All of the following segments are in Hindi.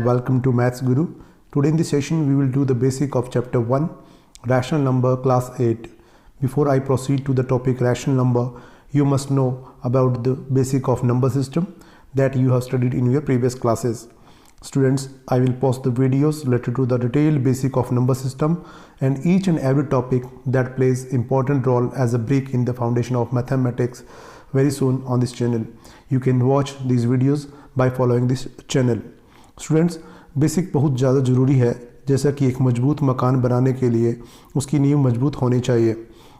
welcome to Maths Guru. Today in this session we will do the basic of chapter 1 rational number class 8. Before I proceed to the topic rational number, you must know about the basic of number system that you have studied in your previous classes. Students, I will post the videos related to the detailed basic of number system and each and every topic that plays important role as a brick in the foundation of mathematics very soon on this channel. You can watch these videos by following this channel. Students, basic बहुत ज़्यादा ज़रूरी है, जैसा कि एक मजबूत मकान बनाने के लिए उसकी नींव मजबूत होनी चाहिए।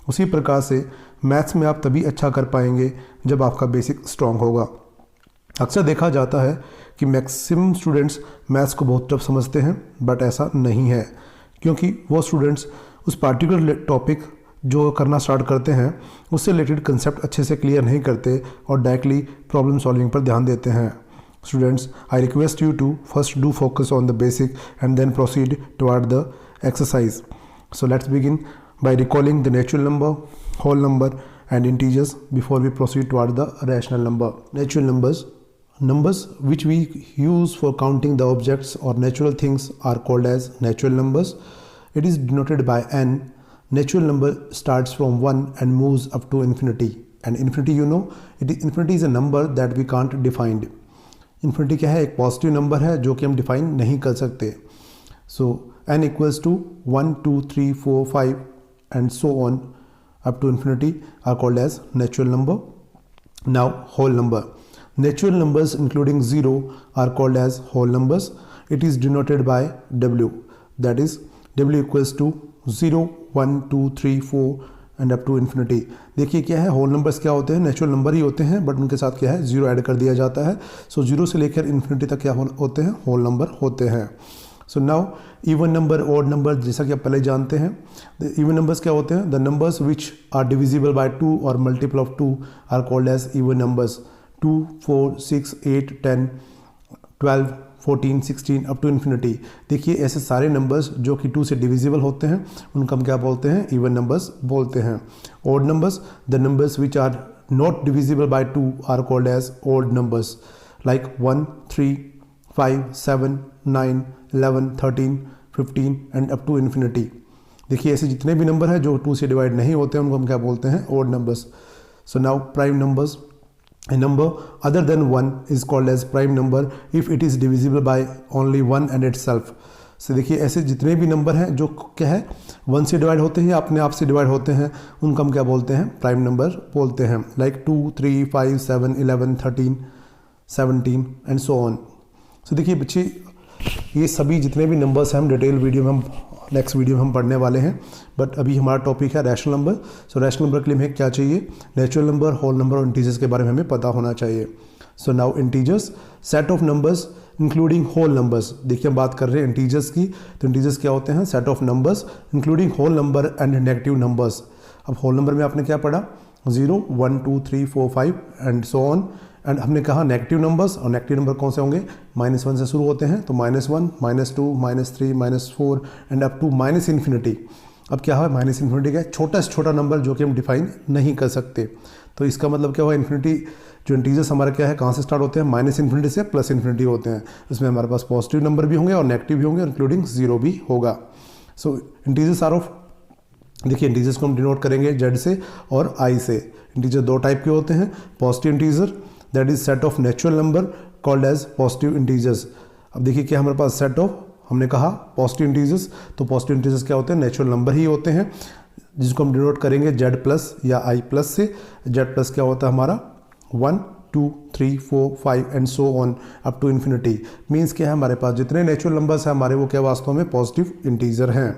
उसी प्रकार से मैथ्स में आप तभी अच्छा कर पाएंगे जब आपका बेसिक स्ट्रॉन्ग होगा। अक्सर देखा जाता है कि मैक्सिमम स्टूडेंट्स मैथ्स को बहुत टफ समझते हैं, बट ऐसा नहीं है, क्योंकि वो स्टूडेंट्स उस पार्टिकुलर टॉपिक जो करना स्टार्ट करते हैं उससे रिलेटेड कंसेप्ट अच्छे से क्लियर नहीं करते और डायरेक्टली प्रॉब्लम सॉल्विंग पर ध्यान देते हैं। Students, I request you to first do focus on the basic and then proceed toward the exercise. So let's begin by recalling the natural number, whole number and integers before we proceed toward the rational number. Natural numbers which we use for counting the objects or natural things are called as natural numbers. It is denoted by n. Natural number starts from 1 and moves up to infinity. And infinity, you know, infinity is a number that we can't define. Infinity क्या है? एक पॉजिटिव नंबर है जो कि हम डिफाइन नहीं कर सकते। So n equals to 1 2 3 4 5 and so on up to infinity are called as natural number. Now whole number, natural numbers including 0 are called as whole numbers. It is denoted by w, that is w equals to 0 1 2 3 4 and up to infinity. देखिए क्या है, होल नंबर्स क्या होते हैं? नेचुरल नंबर ही होते हैं, बट उनके साथ क्या है, 0 ऐड कर दिया जाता है। सो 0 से लेकर इन्फिनिटी तक क्या होते हैं? होल नंबर होते हैं। So now even number, odd number, जैसा कि आप पहले जानते हैं, इवन नंबर्स क्या होते हैं? The numbers which are divisible by 2 और multiple of 2 are called as even numbers. 2 4 6 8 10 12 14 16 up to infinity. देखिए ऐसे सारे नंबर्स जो कि 2 से डिविजिबल होते हैं उनको हम क्या बोलते हैं? इवन नंबर्स बोलते हैं। Odd numbers, the numbers which are not divisible by 2 are called as odd numbers, like 1 3 5 7 9 11 13 15 and up to infinity. देखिए ऐसे जितने भी नंबर हैं जो 2 से डिवाइड नहीं होते हैं उनको हम क्या बोलते हैं? Odd numbers. So now prime numbers, a number other than 1 is called as prime number if it is divisible by only 1 and itself. So देखिए ऐसे जितने भी नंबर हैं जो क्या है 1 से डिवाइड होते हैं या अपने आप से डिवाइड होते हैं उनको हम क्या बोलते हैं? प्राइम नंबर बोलते हैं, लाइक 2 3 5 7 11 13 17 एंड सो ऑन। सो देखिए बच्चे ये सभी जितने भी नंबर्स हैं हम डिटेल वीडियो में हम नेक्स्ट वीडियो में हम पढ़ने वाले हैं, बट अभी हमारा टॉपिक है rational number. So rational number के लिए हमें क्या चाहिए? नेचुरल नंबर, होल नंबर और इंटीजर्स के बारे में हमें पता होना चाहिए। So now integers, set of numbers including whole numbers. देखिए हम बात कर रहे हैं इंटीजर्स की, तो इंटीजर्स क्या होते हैं? Set of numbers including whole number and negative numbers. अब होल नंबर में आपने क्या पढ़ा? 0 1 2 3 4 5 एंड सो ऑन। एंड हमने कहा नेगेटिव नंबर्स, और नेगेटिव नंबर कौन से होंगे? -1 से शुरू होते हैं, तो -1 -2 -3 -4 and up to minus infinity. अब क्या है? माइनस इन्फिनिटी का छोटा से छोटा नंबर जो कि हम डिफाइन नहीं कर सकते। तो इसका मतलब क्या हुआ? इन्फिनिटी जो इंटीजर्स हमारा क्या है, कहाँ से स्टार्ट होते हैं? माइनस इन्फिनिटी से प्लस इन्फिनिटी होते हैं। इसमें हमारे पास पॉजिटिव नंबर भी होंगे और नेगेटिव भी होंगे, इंक्लूडिंग 0 भी होगा। सो इंटीजर्स आर ऑफ, देखिए इंटीजर्स को हम डिनोट करेंगे Z से और I से। इंटीजर दो टाइप के होते हैं, positive integer that is set of natural number called as positive integers. अब देखिए क्या हमारे पास सेट ऑफ, हमने कहा पॉजिटिव इंटीजर्स, तो पॉजिटिव इंटीजर्स क्या होते हैं? नेचुरल नंबर ही होते हैं, जिसको हम डिनोट करेंगे Z प्लस या I प्लस से। Z प्लस क्या होता है हमारा? 1 2 3 4 5 and so on up to infinity. Means क्या है, हमारे पास जितने नेचुरल नंबर्स हैं हमारे वो क्या वास्तव में पॉजिटिव इंटीजर हैं।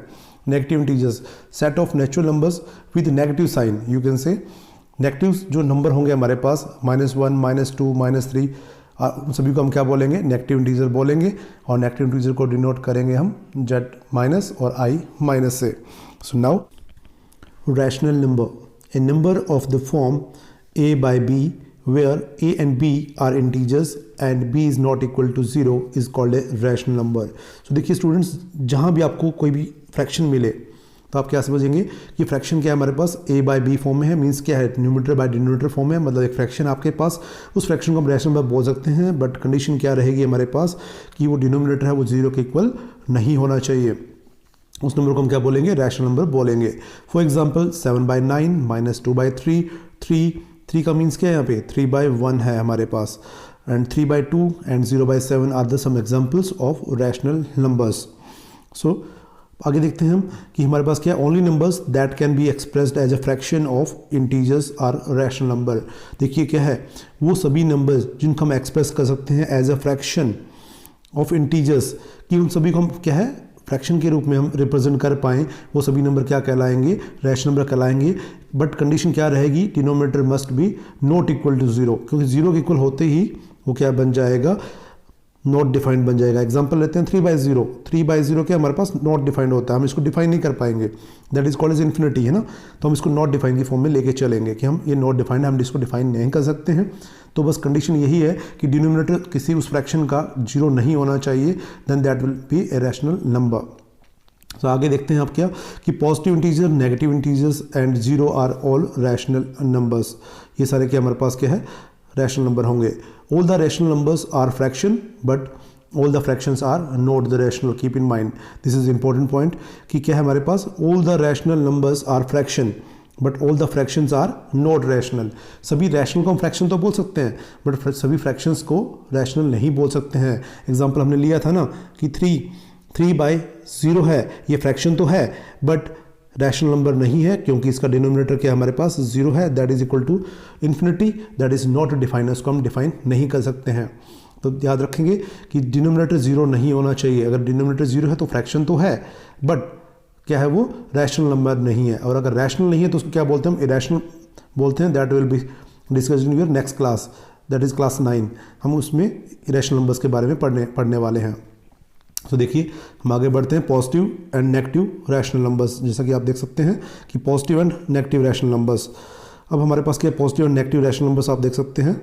Negative integers, set of natural numbers with negative sign. You can say negative जो नंबर होंगे हमारे पास -1 -2 -3 उन सभी को हम क्या बोलेंगे? नेगेटिव इंटीजर बोलेंगे, और नेगेटिव इंटीजर को डिनोट करेंगे हम Z माइनस और I माइनस से। So now rational number, A number of the form a by b where a and b are integers and b is not equal to 0 is called a rational number. So देखिए स्टूडेंट्स, जहाँ भी आपको कोई भी फ्रैक्शन मिले तो आप क्या समझेंगे कि फ्रैक्शन क्या है हमारे पास a बाय बी फॉर्म में है, मीन्स क्या है न्यूमरेटर बाय डिनोमिनेटर फॉर्म में है, मतलब एक फ्रैक्शन आपके पास, उस फ्रैक्शन को हम रैशनल नंबर बोल सकते हैं, बट कंडीशन क्या रहेगी हमारे पास कि वो डिनोमिनेटर है वो 0 के इक्वल नहीं होना चाहिए, उस नंबर को हम क्या बोलेंगे रैशनल नंबर बोलेंगे। फॉर एग्जांपल 7/9 माइनस 2/3, 3 का मीन्स क्या है यहाँ पे 3/1 है हमारे पास, and 3/2 and 0/7 are the some examples of rational numbers. So आगे देखते हैं हम कि हमारे पास क्या है only numbers that can be expressed as a fraction of integers are rational number. देखिए क्या है वो सभी नंबर्स जिनको हम एक्सप्रेस कर सकते हैं as a fraction of integers, कि उन सभी को हम क्या है फ्रैक्शन के रूप में हम रिप्रेजेंट कर पाएँ, वो सभी नंबर क्या कहलाएंगे रैशनल नंबर कहलाएंगे। बट कंडीशन क्या रहेगी denominator must be not equal to 0, क्योंकि 0 के इक्वल होते ही वो क्या बन जाएगा नॉट डिफाइंड बन जाएगा। एग्जांपल लेते हैं 3/0, 3/0 क्या हमारे पास नॉट डिफाइंड होता है, हम इसको डिफाइन नहीं कर पाएंगे, that is called as infinity है ना, तो हम इसको नॉट डिफाइंड की फॉर्म में लेके चलेंगे कि हम ये नॉट डिफाइंड है, हम इसको डिफाइन नहीं कर सकते हैं। तो बस कंडीशन यही है कि डिनोमिनेटर किसी उस फ्रैक्शन का 0 नहीं होना चाहिए, then that will be a rational number. तो आगे देखते हैं आप क्या कि positive integer, negative integers and 0 are all rational numbers, ये सारे क्या हमारे पास क्या है रैशनल नंबर होंगे। All the rational numbers are fraction but all the fractions are not the rational, keep in mind this is important point कि क्या है हमारे पास all the rational numbers are fraction but all the fractions are not rational. सभी रैशनल को हम फ्रैक्शन तो बोल सकते हैं बट सभी फ्रैक्शंस को रैशनल नहीं बोल सकते हैं। एग्जाम्पल हमने लिया था ना कि 3/0 है, ये फ्रैक्शन तो है बट रैशनल नंबर नहीं है क्योंकि इसका डिनोमिनेटर क्या हमारे पास 0 है, that is equal to infinity, that is not define, उसको हम डिफाइन नहीं कर सकते हैं। तो याद रखेंगे कि डिनोमिनेटर 0 नहीं होना चाहिए, अगर डिनोमिनेटर 0 है तो फ्रैक्शन तो है बट क्या है वो रैशनल नंबर नहीं है, और अगर रैशनल नहीं है तो उसको क्या बोलते हैं हम इरैशनल बोलते हैं, that will be discussed in your next class, that is class 9, हम उसमें इरैशनल नंबर्स के बारे में पढ़ने वाले हैं। तो देखिए हम आगे बढ़ते हैं positive and negative rational numbers, जैसा कि आप देख सकते हैं कि positive and negative rational numbers. अब हमारे पास क्या positive and negative rational numbers आप देख सकते हैं।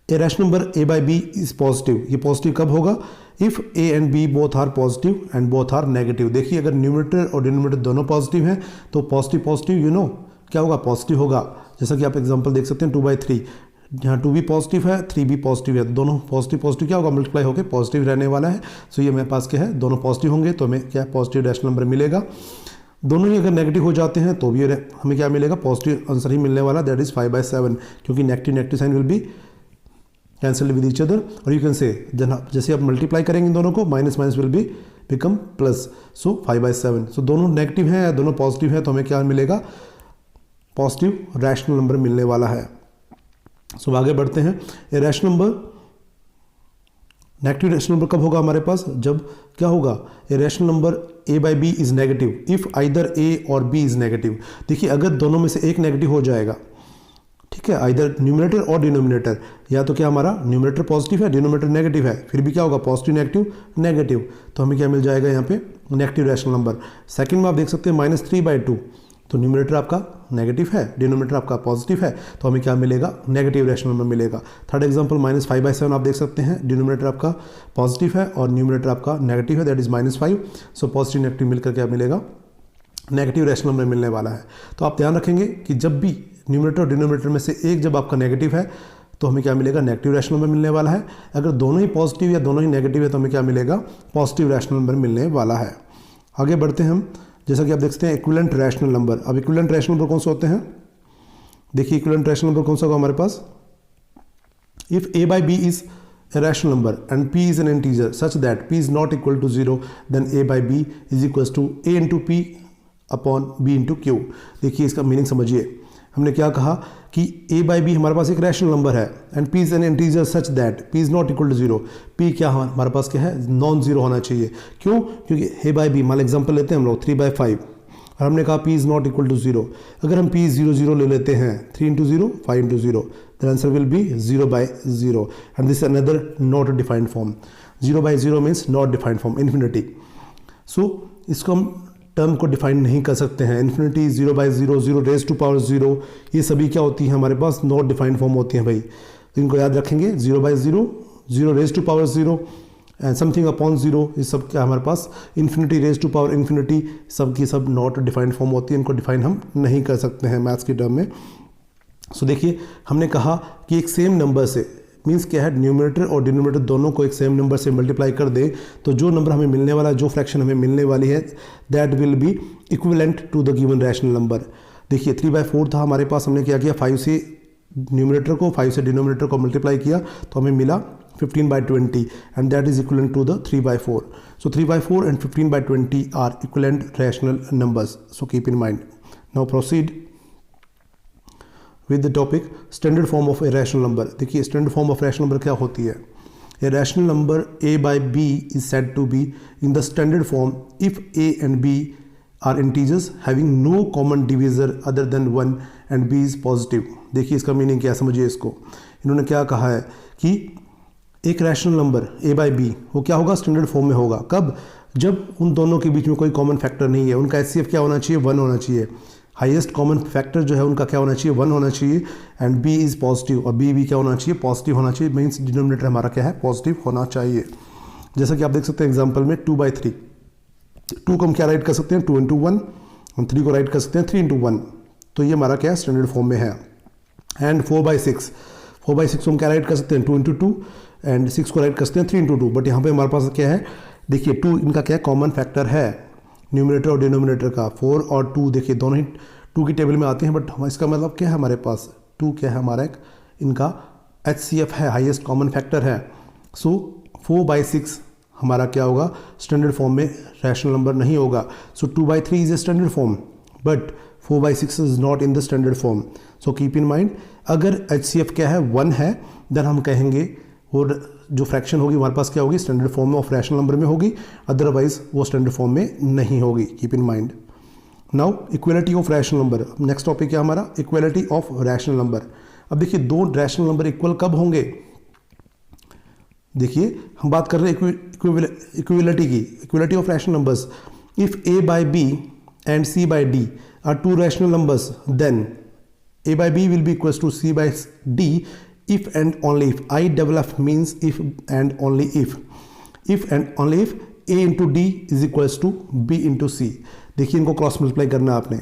A rational number a/b is positive, ये पॉजिटिव कब होगा if a and b both are positive and both are negative. देखिए अगर न्यूमरेटर और डिनोमिनेटर दोनों पॉजिटिव हैं तो पॉजिटिव यू नो क्या होगा पॉजिटिव होगा। जैसा कि आप एग्जांपल देख सकते हैं 2/3, जहाँ 2 भी पॉजिटिव है 3 भी पॉजिटिव है, दोनों पॉजिटिव क्या होगा मल्टीप्लाई होकर पॉजिटिव रहने वाला है। सो ये मेरे पास क्या है दोनों पॉजिटिव होंगे तो हमें क्या पॉजिटिव रैशनल नंबर मिलेगा। दोनों ही अगर नेगेटिव हो जाते हैं तो भी हमें क्या मिलेगा पॉजिटिव आंसर ही मिलने वाला, दैट इज 5/7, क्योंकि negative sign will be cancel with each other. और यू कैन से जैसे आप मल्टीप्लाई करेंगे इन दोनों को minus will be become plus, so 5/7। So दोनों नेगेटिव हैं या दोनों पॉजिटिव हैं तो हमें क्या मिलेगा पॉजिटिव रैशनल नंबर मिलने वाला है। सो आगे बढ़ते हैं। A rational number negative rational number कब होगा हमारे पास जब क्या होगा ए rational number a/b is negative if either a और b इज नेगेटिव। देखिए अगर दोनों में से एक नेगेटिव हो जाएगा, ठीक है, आइदर न्यूमरेटर और डिनोमिनेटर, या तो क्या हमारा न्यूमरेटर पॉजिटिव है डिनोमिनेटर नेगेटिव है, फिर भी क्या होगा पॉजिटिव नेगेटिव, तो हमें क्या मिल जाएगा यहाँ पे नेगेटिव रैशनल नंबर। सेकंड में आप देख सकते हैं -3/2, तो न्यूमरेटर आपका नेगेटिव है डिनोमिनेटर आपका पॉजिटिव है, तो हमें क्या मिलेगा नेगेटिव रैशनल नंबर मिलेगा। थर्ड एग्जांपल -5/7 आप देख सकते हैं, डिनोमिनेटर आपका पॉजिटिव है और न्यूमरेटर आपका नेगेटिव है, that is -5, so positive negative मिलकर क्या मिलेगा नेगेटिव रैशनल नंबर मिलने वाला है। तो आप ध्यान रखेंगे कि जब भी न्यूमरेटर और डिनोमिनेटर में से एक जब आपका नेगेटिव है तो हमें क्या मिलेगा नेगेटिव रैशनल नंबर मिलने वाला है। अगर दोनों ही पॉजिटिव या दोनों ही नेगेटिव है तो हमें क्या मिलेगा पॉजिटिव रैशनल नंबर मिलने वाला है। आगे बढ़ते हैं हम, जैसा कि आप देख सकते हैं इक्विवेलेंट रैशनल नंबर। अब इक्विवेलेंट रैशनल नंबर कौन से होते हैं, देखिए इक्विवेलेंट रैशनल नंबर कौन सा होगा हमारे पास, if a/b is a rational number and p is an integer such that p is not equal to 0 then a/b is equals to a into p upon b into q। देखिए इसका मीनिंग समझिए, हमने क्या कहा कि a/b हमारे पास एक रैशनल नंबर है and p is an integer such that p is not equal to 0, p क्या हमारे पास क्या है नॉन जीरो होना चाहिए। क्यों, क्योंकि a/b मान एग्जांपल लेते हैं हम लोग 3/5 और हमने कहा p is not equal to 0, अगर हम p 0 ले लेते हैं 3 into 0 5 into 0, the answer will be 0/0 and this is another not defined form। 0/0 means not defined form, infinity। so इसको हम टर्म को डिफाइन नहीं कर सकते हैं, इन्फिनिटी 0/0 0 raised to power 0 ये सभी क्या होती है हमारे पास नॉट डिफाइंड फॉर्म होती हैं भाई, तो इनको याद रखेंगे 0/0 0 raised to power 0 and something upon zero, ये सब क्या हमारे पास infinity raise to power infinity, सब की सब नॉट डिफाइंड फॉर्म होती है, इनको डिफाइन हम नहीं कर सकते हैं मैथ्स के टर्म में। सो देखिए हमने कहा कि एक सेम नंबर से मीन्स क्या है, न्यूमरेटर और डिनोमिनेटर दोनों को एक सेम नंबर से मल्टीप्लाई कर दे तो जो नंबर हमें मिलने वाला, जो फ्रैक्शन हमें मिलने वाली है, that will be equivalent to the given rational number. देखिए 3/4 था हमारे पास, हमने क्या किया 5 से न्यूमरेटर को 5 से डिनोमिनेटर को मल्टीप्लाई किया तो हमें मिला 15/20 and that is equivalent to the 3/4। So 3/4 and 15/20 are equivalent rational numbers, so keep in mind. Now proceed with the topic standard form of a rational number। देखिए standard form of rational number क्या होती है। A rational number a by b is said to be in the standard form if a and b are integers having no common divisor other than 1 and b is positive। देखिए इसका मीनिंग क्या, समझिए इसको। इन्होंने क्या कहा है कि एक rational number a by b वो क्या होगा, स्टैंडर्ड फॉर्म में होगा। कब, जब उन दोनों के बीच में कोई कॉमन फैक्टर नहीं है। उनका HCF क्या होना चाहिए, 1 होना चाहिए। हाईएस्ट कॉमन फैक्टर जो है उनका क्या होना चाहिए, 1 होना चाहिए एंड b इज पॉजिटिव, और b भी क्या होना चाहिए, पॉजिटिव होना चाहिए। मीन्स डिनोमिनेटर हमारा क्या है, पॉजिटिव होना चाहिए। जैसा कि आप देख सकते हैं एग्जांपल में 2/3, 2 को हम क्या राइट कर सकते हैं, 2 into 1, हम 3 को राइट कर सकते हैं 3 into 1, तो ये हमारा क्या है, स्टैंडर्ड फॉर्म में है। एंड 4/6, 4/6 को हम क्या राइट कर सकते हैं, 2 into 2, एंड 6 को राइट कर सकते हैं 3 into 2। बट यहाँ पे हमारे पास क्या है, देखिए 2 इनका क्या कॉमन फैक्टर है न्यूमरेटर और डिनोमिनेटर का। 4 और 2 देखिए दोनों ही 2 की टेबल में आते हैं, बट इसका मतलब क्या है, हमारे पास 2 क्या है, हमारा एक इनका HCF है, हाईएस्ट कॉमन फैक्टर है। सो 4/6 हमारा क्या होगा, स्टैंडर्ड फॉर्म में रैशनल नंबर नहीं होगा। सो 2/3 is a standard form but 4/6 is not in the standard form. So keep in mind, अगर HCF क्या है, 1 है, देन हम कहेंगे वो जो फ्रैक्शन होगी हमारे पास क्या होगी, स्टैंडर्ड फॉर्म में और रैशनल नंबर में होगी, अदरवाइज वो स्टैंडर्ड फॉर्म में नहीं होगी। Keep in mind. Now equality of rational number, next topic क्या हमारा, इक्वलिटी ऑफ रैशनल नंबर। अब देखिए दो रैशनल नंबर इक्वल कब होंगे, देखिए हम बात कर रहे हैं इक्वलिटी की, equality of rational numbers. If a by b and c by d are two rational numbers, then a by b will be equals to c by d if and only if। I double f means if and only if and only if a into d is equals to b into c। देखिए इनको क्रॉस मल्टीप्लाई करना है आपने,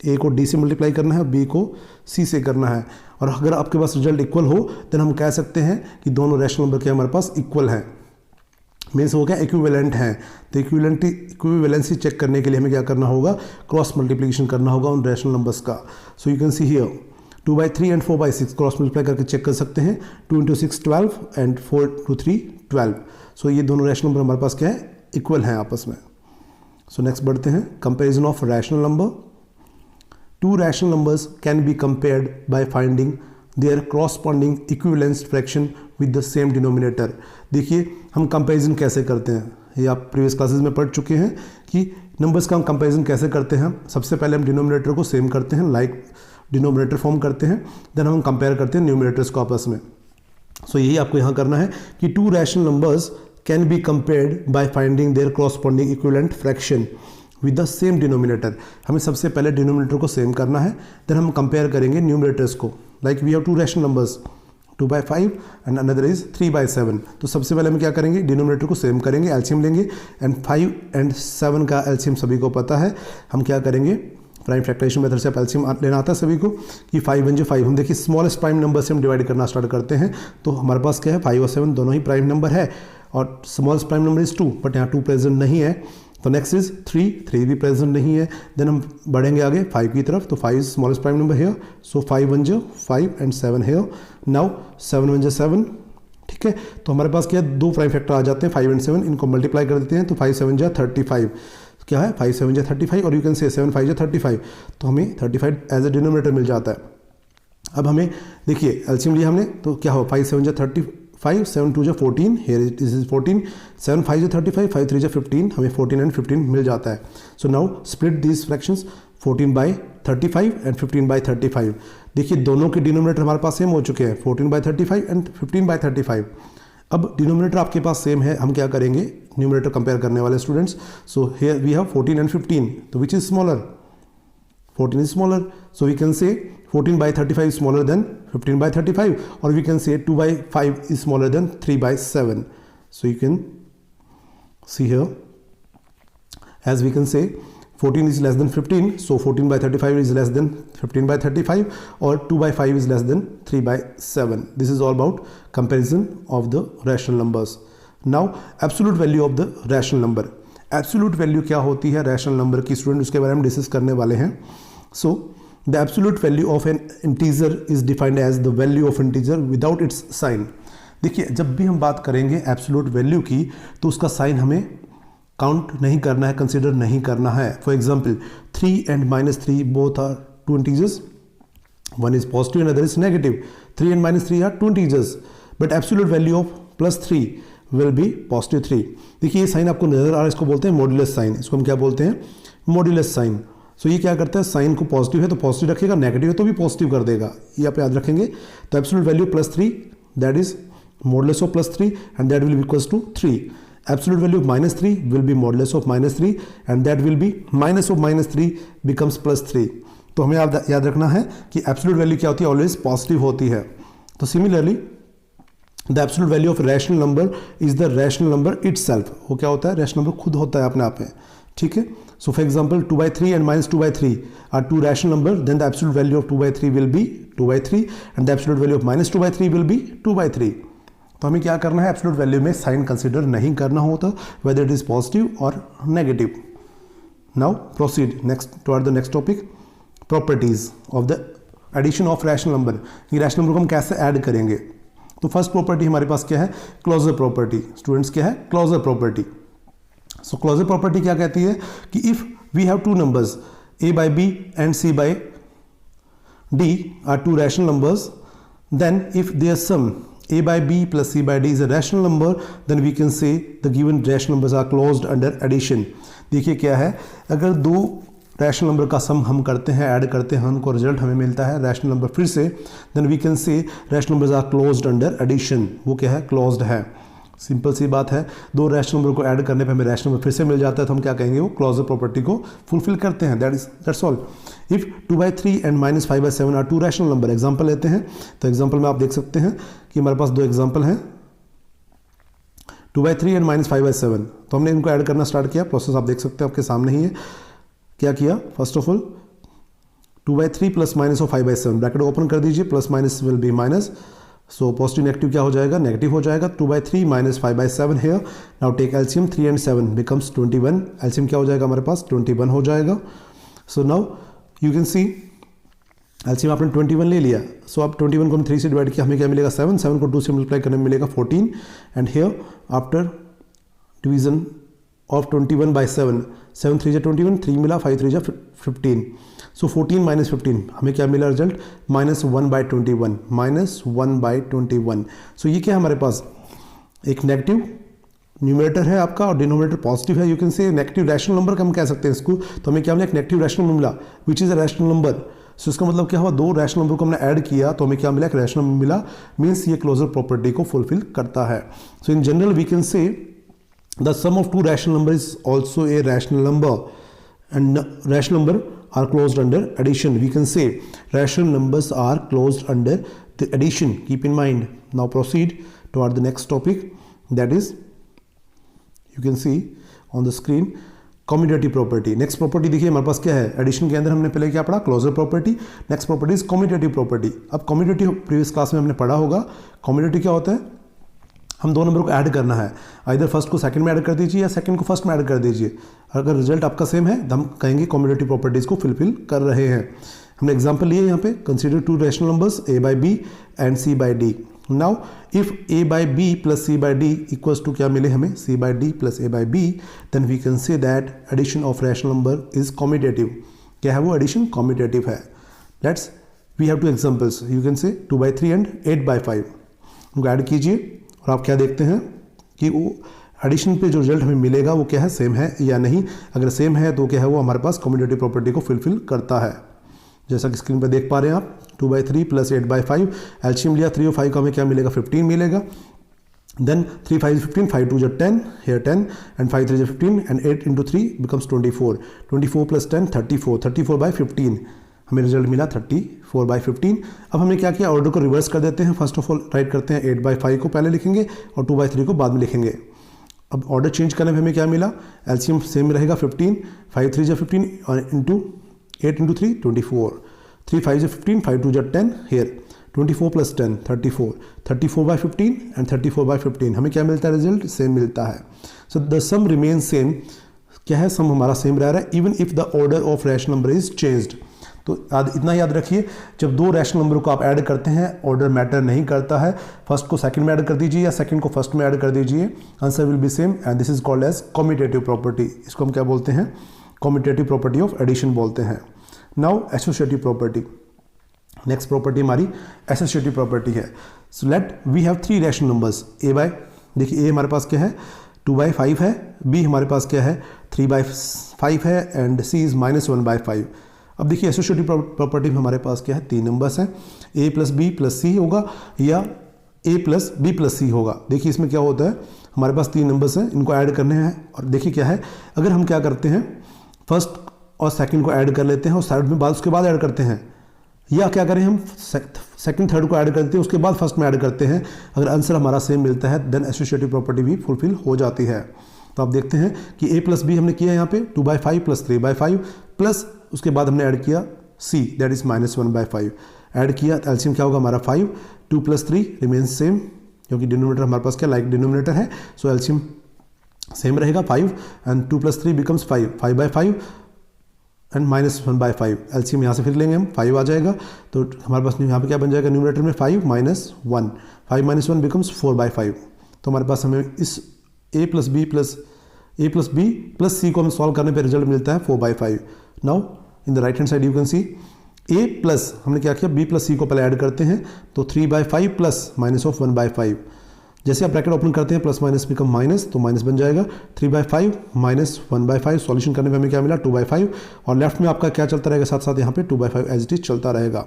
a को d से मल्टीप्लाई करना है, b को c से करना है, और अगर आपके पास रिजल्ट इक्वल हो देन हम कह सकते हैं कि दोनों रैशनल नंबर के हमारे पास इक्वल हैं, मीन्स हो गया इक्विवेलेंट हैं। तो इक्विवेलेंसी चेक करने के लिए हमें क्या करना होगा, क्रॉस मल्टीप्लिकेशन करना होगा उन रैशनल नंबर्स का। So you can see here 2/3 and 4/6 cross multiply करके चेक कर सकते हैं। 2 into 6 12 एंड 4 into 3 12। सो ये दोनों रैशनल नंबर हमारे पास क्या है, इक्वल हैं आपस में। सो नेक्स्ट बढ़ते हैं, comparison of rational number. To rational numbers can be compared by finding there corresponding equivalence fraction with the same denominator. देखिए हम कंपेरिजन कैसे करते हैं, ये आप प्रीवियस क्लासेस में पढ़ चुके हैं कि नंबर्स का हम कंपेरिजन कैसे करते हैं। सबसे पहले हम डिनोमिनेटर को सेम करते हैं, लाइक डिनोमिनेटर फॉर्म करते हैं, देन हम कंपेयर करते हैं न्यूमिनेटर्स को आपस में। सो यही आपको यहाँ करना है कि to rational numbers can be compared by finding there corresponding equivalent fraction with the same denominator. हमें सबसे पहले डिनोमिनेटर को सेम करना है, देन हम कंपेयर करेंगे न्यूमिनेटर्स को। Like we have two rational numbers 2/5 and another is 3/7। तो सबसे पहले हम क्या करेंगे, डिनोमिनेटर को सेम करेंगे, एलसीएम लेंगे, एंड 5 and 7 का एलसीएम सभी को पता है। हम क्या करेंगे, प्राइम फैक्टराइजेशन मेथड से आप एलसीएम लेना आता है सभी को कि 5 1 5। हम देखिए स्मॉलेस्ट प्राइम नंबर से हम डिवाइड करना स्टार्ट करते हैं, तो हमारे पास क्या है 5 और 7 दोनों ही प्राइम नंबर है, और smallest prime number is 2, but यहाँ 2 प्रेजेंट नहीं है। तो नेक्स्ट इज 3 भी प्रेजेंट नहीं है। देन हम बढ़ेंगे आगे 5 की तरफ, तो 5 इज स्मॉलेस्ट प्राइम नंबर है, सो 5 1 5 एंड 7 है। नाउ 7 1 7, ठीक है। तो हमारे पास क्या है, दो प्राइम फैक्टर आ जाते हैं 5 and 7, इनको मल्टीप्लाई कर देते हैं, तो 5 7 35 क्या है, 5 7 35, और यू कैन से 7 5 35, तो हमें 35 एज ए डिनोमिनेटर मिल जाता है। अब हमें देखिए एलसीएम लिया हमने, तो क्या हो 5 7 35, 7 2 14, हियर दिस इज 14, 7 5 35, 5 3 15, हमें 14 and 15 मिल जाता है। So now split these fractions 14/35 and 15/35। देखिए दोनों के डिनोमिनेटर हमारे पास सेम हो चुके हैं, 14/35 एंड 15/35। अब डिनोमिनेटर आपके पास सेम है, हम क्या करेंगे, न्यूमिनेटर कंपेयर करने वाले students. So here we have 14 and 15, तो which is smaller, 14 is smaller, so we can say 14/35 is smaller than 15/35, or we can say 2/5 is smaller than 3/7. So you can see here, as we can say 14 is less than 15, so 14 by 35 is less than 15 by 35, or 2 by 5 is less than 3 by 7. This is all about comparison of the rational numbers. Now absolute value of the rational number. Absolute value क्या होती है rational number की, स्टूडेंट उसके बारे में डिस्कस करने वाले हैं. So the absolute value of an integer is defined as the value of integer without its sign. देखिए जब भी हम बात करेंगे एब्सोल्यूट वैल्यू की तो उसका साइन हमें काउंट नहीं करना है, कंसिडर नहीं करना है. For example 3 and -3 both are two integers, one is positive and other is negative. 3 and -3 are two integers, but absolute value of +3 will be +3. देखिए ये साइन आपको नजर आ रहा है, इसको बोलते हैं मॉड्यूलस साइन. इसको हम क्या बोलते हैं? Modulus sign. सो ये क्या करता है, साइन को पॉजिटिव है तो पॉजिटिव रखेगा, नेगेटिव है तो भी पॉजिटिव कर देगा. ये आप याद रखेंगे. तो absolute value +3, that is modulus of +3 and that will be equals to 3. Absolute value of -3 will be modulus of -3 and that will be minus of -3 becomes +3. तो हमें याद रखना है कि एब्सोल्यूट वैल्यू क्या होती है, ऑलवेज पॉजिटिव होती है. तो similarly the absolute value of rational number is the rational number itself. वो क्या होता है, रैशनल नंबर खुद होता है अपने आप में. ठीक है. So for example 2/3 and -2/3 are two rational number, then the absolute value of 2/3 will be 2/3 and the absolute value of -2/3 will be 2/3. तो हमें क्या करना है, एब्सोल्यूट वैल्यू में साइन कंसीडर नहीं करना होता, वेदर इट इज पॉजिटिव और negative. Now proceed next toward the next topic, properties of the addition of rational number. ये रैशनल नंबर को हम कैसे ऐड करेंगे? तो फर्स्ट प्रॉपर्टी हमारे पास क्या है, क्लोजर प्रॉपर्टी. स्टूडेंट्स क्या है, closure property. So closure property क्या कहती है कि if we have two numbers a by b and c by d are two rational numbers, then if their sum a by b plus c by d is a rational number, then we can say the given rational numbers are closed under addition. देखिए क्या है, अगर दो रैशनल नंबर का सम हम करते हैं, ऐड करते हैं, उनको रिजल्ट हमें मिलता है रैशनल नंबर फिर से, then we can say rational numbers are closed under addition. वो क्या है, क्लोज्ड है. सिंपल सी बात है, दो रैशनल नंबर को ऐड करने पे हमें रैशनल नंबर फिर से मिल जाता है, तो हम क्या कहेंगे, वो क्लोजर प्रॉपर्टी को फुलफिल करते हैं. That's all. If 2/3 and -5/7 are two rational number. Example लेते हैं, तो एग्जांपल में आप देख सकते हैं कि हमारे पास दो एग्जांपल हैं, 2/3 and -5/7. तो हमने इनको ऐड करना स्टार्ट किया. प्रोसेस आप देख सकते हैं, आपके सामने ही है. क्या किया, first of all 2/3 plus minus of 5/7, bracket open कर दीजिए, plus minus will be minus, so positive negative क्या हो जाएगा, नेगेटिव हो जाएगा. 2/3 minus 5/7 here. Now take LCM, 3 and 7 becomes 21. LCM क्या हो जाएगा हमारे पास, 21 हो जाएगा. So now you can see LCM आपने 21 ले लिया. सो अब 21 को हम 3 से डिवाइड किया, हमें क्या मिलेगा, 7. 7 को 2 से मल्टीप्लाई करने में मिलेगा 14. And here after division of 21/7, 7 3 21, 3 मिला, 5 3 15. सो 14 माइनस 15 हमें क्या मिला रिजल्ट, -1/21, -1/21. सो ये क्या है हमारे पास, एक नेगेटिव न्यूमरेटर है आपका और डिनोमिनेटर पॉजिटिव है. You can say negative rational number का हम कह सकते हैं इसको. तो हमें क्या मिला, एक नेगेटिव रैशनल नंबर मिला which is a rational number. So इसका मतलब क्या हुआ, दो रैशनल नंबर को हमने ऐड किया तो हमें क्या मिला, एक रैशनल नंबर मिला. मीन्स ये क्लोजर प्रॉपर्टी को फुलफिल करता है. So in general we can say the sum of two rational number is also a rational number and rational number are closed under addition. We can say rational numbers are closed under the addition. Keep in mind. Now proceed toward the next topic, that is you can see on the screen commutative property. next property देखिए हमारे पास क्या है, एडिशन के अंदर हमने पहले क्या पढ़ा, closure property. Next property is commutative property. अब commutative प्रीवियस क्लास में हमने पढ़ा होगा. commutative क्या होता है, हम दो नंबर को ऐड करना है, आइदर फर्स्ट को सेकंड में ऐड कर दीजिए या सेकंड को फर्स्ट में ऐड कर दीजिए. अगर रिजल्ट आपका सेम है तो हम कहेंगे कम्यूटेटिव प्रॉपर्टीज को फुलफिल कर रहे हैं. हमने एग्जांपल लिए यहाँ पे, consider two rational numbers a/b and c/d. Now if a/b plus c/d equals to क्या मिले हमें, c/d plus a/b, then we can say that addition of rational number is commutative. क्या है वो एडिशन, कम्यूटेटिव है. Let's we have two examples. You can say 2/3 and 8/5. उनको ऐड कीजिए और आप क्या देखते हैं कि वो एडिशन पे जो रिजल्ट हमें मिलेगा वो क्या है, सेम है या नहीं. अगर सेम है तो क्या है, वो हमारे पास कम्यूटेटिव प्रॉपर्टी को फुलफिल करता है. जैसा कि स्क्रीन पे देख पा रहे हैं आप, 2/3 प्लस 8/5, एलसीएम लिया 3 और 5 का हमें क्या मिलेगा, 15 मिलेगा. Then 3 5 15, 5 2 10, here 10 and 5 3 15 and 8 into 3 becomes 24. 24 plus 10 34, 34/15 हमें रिजल्ट मिला 34/15. अब हमने क्या किया, ऑर्डर को रिवर्स कर देते हैं. फर्स्ट ऑफ ऑल राइट करते हैं, 8/5 को पहले लिखेंगे और 2/3 को बाद में लिखेंगे. अब ऑर्डर चेंज करने में हमें क्या मिला, एलसीएम सेम रहेगा 15, 5 3 जा 15 और इंटू 8 इंटू 3 24, 3 5 जा 15, 5 2 जा 10, here 24 plus 10 34, 34 by 15 and 34 by 15 हमें क्या मिलता है, रिजल्ट सेम मिलता है। So the sum remain same, क्या है, सम हमारा सेम रह रहा है even if the order of rational number is changed. तो इतना याद रखिए, जब दो रैशनल नंबर को आप ऐड करते हैं ऑर्डर मैटर नहीं करता है, फर्स्ट को सेकंड में ऐड कर दीजिए या सेकंड को फर्स्ट में ऐड कर दीजिए, answer will be same and this is called as commutative property. इसको हम क्या बोलते हैं, कम्यूटेटिव प्रॉपर्टी ऑफ एडिशन बोलते हैं। Now associative property, next property हमारी एसोसिएटिव प्रॉपर्टी है। So let we have three rational numbers, a by, देखिए ए हमारे पास क्या है 2/5 है, बी हमारे पास क्या है 3/5 है एंड सी इज -1/5। अब देखिए एसोसिएटिव प्रॉपर्टी में हमारे पास क्या है, तीन नंबर्स हैं, a प्लस बी प्लस सी होगा या a प्लस बी प्लस सी होगा। देखिए इसमें क्या होता है, हमारे पास तीन नंबर्स हैं, इनको ऐड करने हैं और देखिए क्या है, अगर हम क्या करते हैं फर्स्ट और सेकंड को ऐड कर लेते हैं और साइड में बाद उसके बाद ऐड करते हैं, या क्या करें हम सेकंड थर्ड को ऐड करते हैं उसके बाद फर्स्ट में ऐड करते हैं, अगर आंसर हमारा सेम मिलता है देन एसोसिएटिव प्रॉपर्टी भी फुलफिल हो जाती है। तो आप देखते हैं कि a प्लस बी हमने किया यहाँ पे 2/5 प्लस 3/5 प्लस उसके बाद हमने ऐड किया c दैट इज -1/5, ऐड किया एलसीएम क्या होगा हमारा 5, 2 प्लस 3 रिमेन्स सेम, क्योंकि डिनोमिनेटर हमारे पास क्या लाइक डिनोमिनेटर है, सो एलसीएम सेम रहेगा 5 and 2 plus 3 becomes 5, 5/5 and -1/5, LCM यहाँ से फिर लेंगे हम 5 आ जाएगा, तो हमारे पास यहाँ पे क्या बन जाएगा न्यूमरेटर में 5 - 1, 5 - 1 बिकम्स 4/5। तो हमारे पास हमें इस a प्लस बी प्लस सी को हम सॉल्व करने पे रिजल्ट मिलता है 4/5। Now in the right hand side you can C a plus हमने क्या किया b प्लस सी को पहले ऐड करते हैं, तो 3/5 प्लस -1/5, जैसे आप ब्रैकेट ओपन करते हैं प्लस माइनस बिकम माइनस, तो माइनस बन जाएगा 3/5 -1/5, सॉल्यूशन करने पे हमें क्या मिला 2/5 और लेफ्ट में आपका क्या चलता रहेगा साथ साथ यहाँ पे 2/5 एज इट इज चलता रहेगा।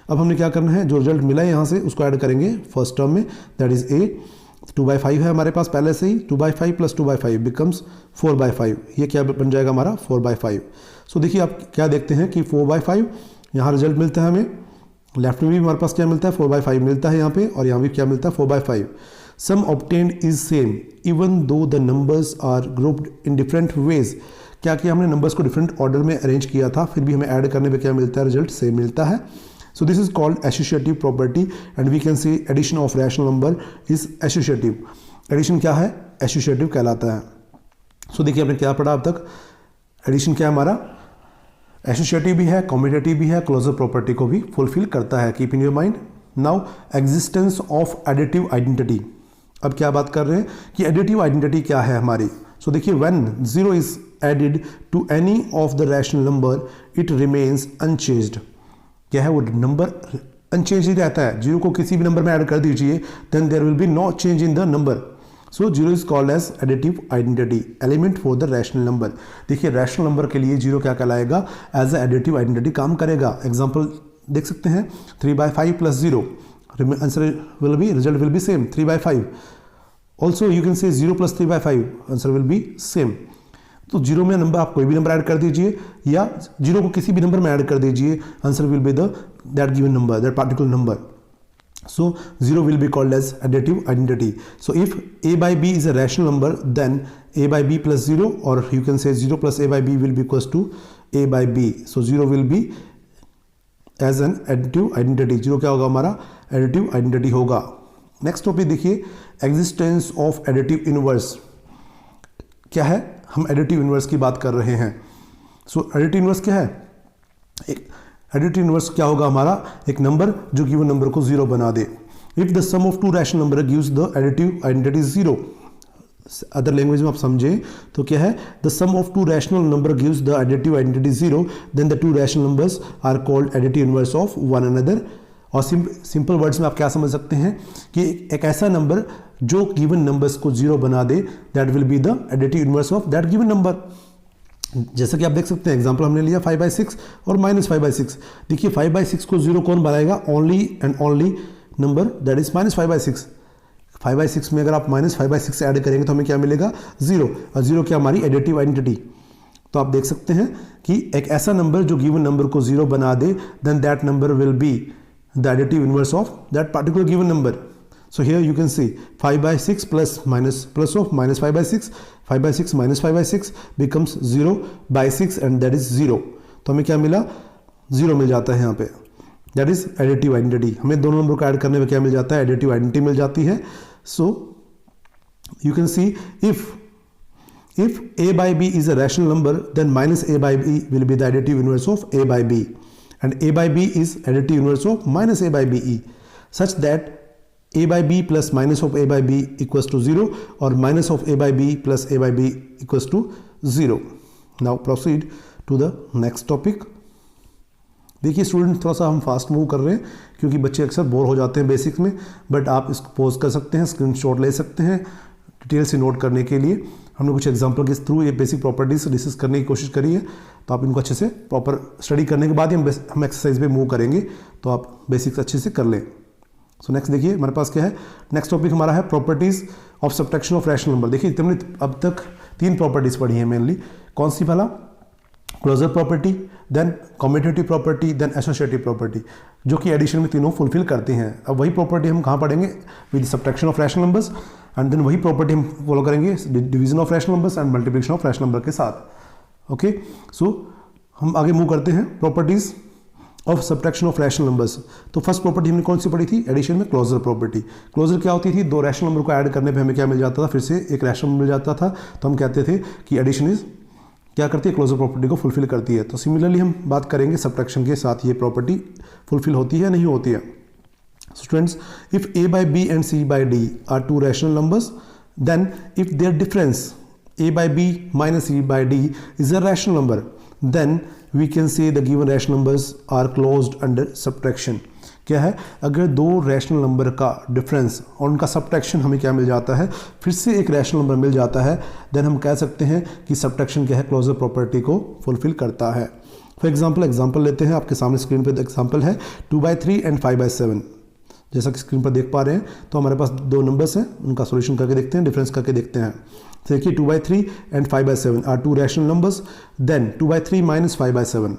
अब हमने क्या करना है, जो रिजल्ट मिला है यहाँ से उसको ऐड करेंगे फर्स्ट टर्म में, दैट इज a 2/5 है हमारे पास पहले से ही, 2/5 प्लस 2/5 बिकम्स 4/5, ये क्या बन जाएगा हमारा 4/5। सो देखिए आप क्या देखते हैं कि 4/5 यहाँ रिजल्ट मिलता है हमें, लेफ्ट में भी हमारे पास क्या मिलता है 4/5 मिलता है यहाँ पे और यहाँ भी क्या मिलता है 4/5। Sum obtained is same even though the numbers are grouped in different ways, क्या किया हमने नंबर्स को डिफरेंट ऑर्डर में अरेंज किया था, फिर भी हमें ऐड करने पे क्या मिलता है, रिजल्ट सेम मिलता है। So this is called associative property and we can say addition of rational number is associative. Addition क्या है, associative कहलाता है। So देखिए आपने क्या पढ़ा अब तक, addition क्या है हमारा, associative भी है, commutative भी है, closure property को भी fulfill करता है, keep in your mind. Now existence of additive identity, अब क्या बात कर रहे हैं कि additive identity क्या है हमारी। So देखिए when 0 is added to any of the rational number it remains unchanged, क्या है वो नंबर अनचेंज ही रहता है, जीरो को किसी भी नंबर में ऐड कर दीजिए then there will be no change in the number. So zero is called as additive identity element for the rational number. देखिए रैशनल नंबर के लिए जीरो क्या कहलाएगा, एज ए एडिटिव आइडेंटिटी काम करेगा। एग्जांपल देख सकते हैं 3/5 plus 0, answer will B, result will be same 3/5। Also you can से 0 plus 3/5, answer will be same. तो जीरो में नंबर आप कोई भी नंबर ऐड कर दीजिए या जीरो को किसी भी नंबर में ऐड कर दीजिए, answer will be the that given number, that particular number. So zero will be called as additive identity. So if a by b is a rational number then a by b plus 0 or you can say 0 plus a by b will be equals to a by b. So 0 will be as an additive identity, zero क्या होगा हमारा एडिटिव आइडेंटिटी होगा। नेक्स्ट टॉपिक देखिए एग्जिस्टेंस ऑफ एडिटिव इनवर्स, क्या है, हम एडिटिव इनवर्स की बात कर रहे हैं। सो एडिटिव इनवर्स क्या है, एक एडिटिव इनवर्स क्या होगा हमारा, एक नंबर जो गिवन नंबर को जीरो बना दे। If the sum of two rational number gives the additive identity zero, other language में आप समझें तो क्या है, the sum of two rational number gives the additive identity zero then the two rational numbers are called additive inverse of one another. और सिंपल वर्ड्स में आप क्या समझ सकते हैं कि एक ऐसा नंबर जो गिवन नंबर्स को जीरो बना दे that will be the additive inverse of that given number. जैसा कि आप देख सकते हैं एग्जांपल हमने लिया 5/6 और -5/6। देखिए 5/6 को जीरो कौन बनाएगा, only and only number that is -5/6। 5/6 में अगर आप -5/6 ऐड करेंगे तो हमें क्या मिलेगा, जीरो, और जीरो क्या हमारी एडिटिव आइडेंटिटी। तो आप देख सकते हैं कि एक ऐसा नंबर जो गिवन नंबर को जीरो बना दे then that number will be the additive inverse of that particular given number. So here you can see 5 by 6 plus of minus 5 by 6, 5 by 6 minus 5 by 6 becomes 0 by 6 and that is 0. तो हमें क्या मिला, 0 मिल जाता है यहाँ पे, that is additive identity. हमें दोनों नंबर को ऐड करने में क्या मिल जाता है, additive identity मिल जाती है. So you can see if a by b is a rational number, then minus a by b will be the additive inverse of a by b, and a by b is additive inverse of minus a by b, such that a by b plus minus of a by b equals to 0 or minus of a by b plus a by b equals to 0. Now proceed to the next topic. देखिए स्टूडेंट, थोड़ा सा हम फास्ट मूव कर रहे हैं क्योंकि बच्चे अक्सर बोर हो जाते हैं बेसिक्स में, बट आप इसको पॉज कर सकते हैं, स्क्रीनशॉट ले सकते हैं डिटेल से नोट करने के लिए. हमने कुछ एग्जांपल के थ्रू ये बेसिक प्रॉपर्टीज डिस्कस करने की कोशिश करी है, तो आप इनको अच्छे से प्रॉपर स्टडी करने के बाद ही हम एक्सरसाइज पे मूव करेंगे, तो आप बेसिक्स अच्छे से कर लें. सो नेक्स्ट देखिए हमारे पास क्या है, नेक्स्ट टॉपिक हमारा है properties of subtraction of rational number. देखिए हमने अब तक 3 प्रॉपर्टीज पढ़ी है मेनली. कौन सी पहला, closure property, then commutative property, then associative property, जो कि एडिशन में तीनों फुलफिल करते हैं. अब वही प्रॉपर्टी हम कहाँ पढ़ेंगे, with subtraction of rational numbers, and then वही प्रॉपर्टी हम फॉलो करेंगे division of rational numbers and multiplication of rational number के साथ. ओके, सो हम आगे मूव करते हैं properties of subtraction of rational numbers. तो फर्स्ट प्रॉपर्टी हमने कौन सी पढ़ी थी, एडिशन में क्लोजर प्रॉपर्टी. क्लोजर क्या होती थी, 2 रैशनल नंबर को ऐड करने पे हमें क्या मिल जाता था, फिर से एक रैशनल नंबर मिल जाता था, तो हम कहते थे कि एडिशन इज क्या करती है, क्लोजर प्रॉपर्टी को फुलफिल करती है. तो सिमिलरली हम बात करेंगे सब्ट्रैक्शन के साथ ये प्रॉपर्टी फुलफिल होती है नहीं होती है. Students, if a by b and c by d are 2 rational numbers, then if their difference a by b minus c by d is a rational number, then we can say the given rational numbers are closed under subtraction. क्या है, अगर 2 रैशनल नंबर का डिफरेंस और उनका सब्ट्रैक्शन हमें क्या मिल जाता है, फिर से एक रैशनल नंबर मिल जाता है, देन हम कह सकते हैं कि सब्ट्रैक्शन क्या है, क्लोजर प्रॉपर्टी को फुलफिल करता है. फॉर एग्जांपल लेते हैं, आपके सामने स्क्रीन पर एग्जांपल है 2 by 3 and 5 by 7. जैसा कि स्क्रीन पर देख पा रहे हैं, तो हमारे पास 2 नंबर्स हैं, उनका सॉल्यूशन करके देखते हैं, डिफरेंस करके देखते हैं. देखिए 2 by 3 and 5 by 7 are 2 rational numbers, then 2 by 3 minus 5 by 7.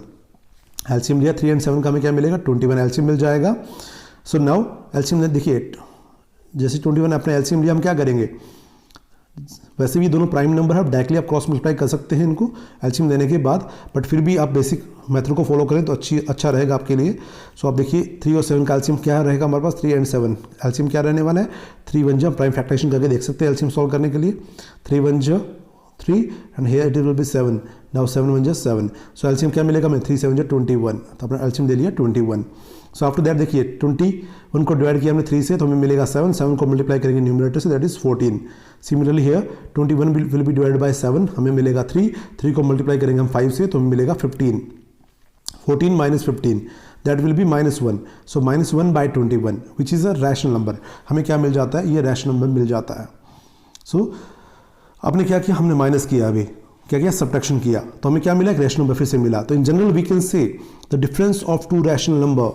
LCM लिया 3 and 7 का हमें क्या मिलेगा, 21 एलसीएम मिल जाएगा. सो नाउ एलसीएम देखिए, जैसे 21 अपने एलसीएम लिया, हम क्या करेंगे, वैसे भी दोनों प्राइम नंबर है, डायरेक्टली आप क्रॉस मल्टीप्लाई कर सकते हैं इनको एलसीएम देने के बाद, बट फिर भी आप बेसिक मेथड को फॉलो करें तो अच्छा रहेगा आपके लिए. सो आप देखिए 3 और 7 का एलसीएम क्या रहेगा हमारे पास, 3 and 7 एलसीएम क्या रहने वाला है, 3 1 जा, प्राइम फैक्टराइजेशन करके देख सकते हैं एलसीएम सॉल्व करने के लिए. 3 1 जा 3 and here it will be 7. Now 7 1 जा 7. सो एलसीएम क्या मिलेगा हमें, 3 7 जा 21, तो अपना एलसीएम दे लिया 21. सो आफ्टर दैट देखिए 21 को डिवाइड किया हमने 3 से, तो हमें मिलेगा 7. 7 को मल्टीप्लाई करेंगे न्यूमरेटर से, that is 14. Similarly here 21 will be divided by 7, हमें मिलेगा 3 को मल्टीप्लाई करेंगे हम 5 से, तो हमें मिलेगा 15. 14 minus 15, that will be -1. So -1 by 21 which is a rational number. हमें क्या मिल जाता है, ये रैशनल नंबर मिल जाता है. So आपने क्या किया, हमने माइनस किया, अभी क्या किया, सब्ट्रैक्शन किया, तो हमें क्या मिला, एक रैशनल नंबर फिर से मिला. तो in general we can say the difference of 2 rational number,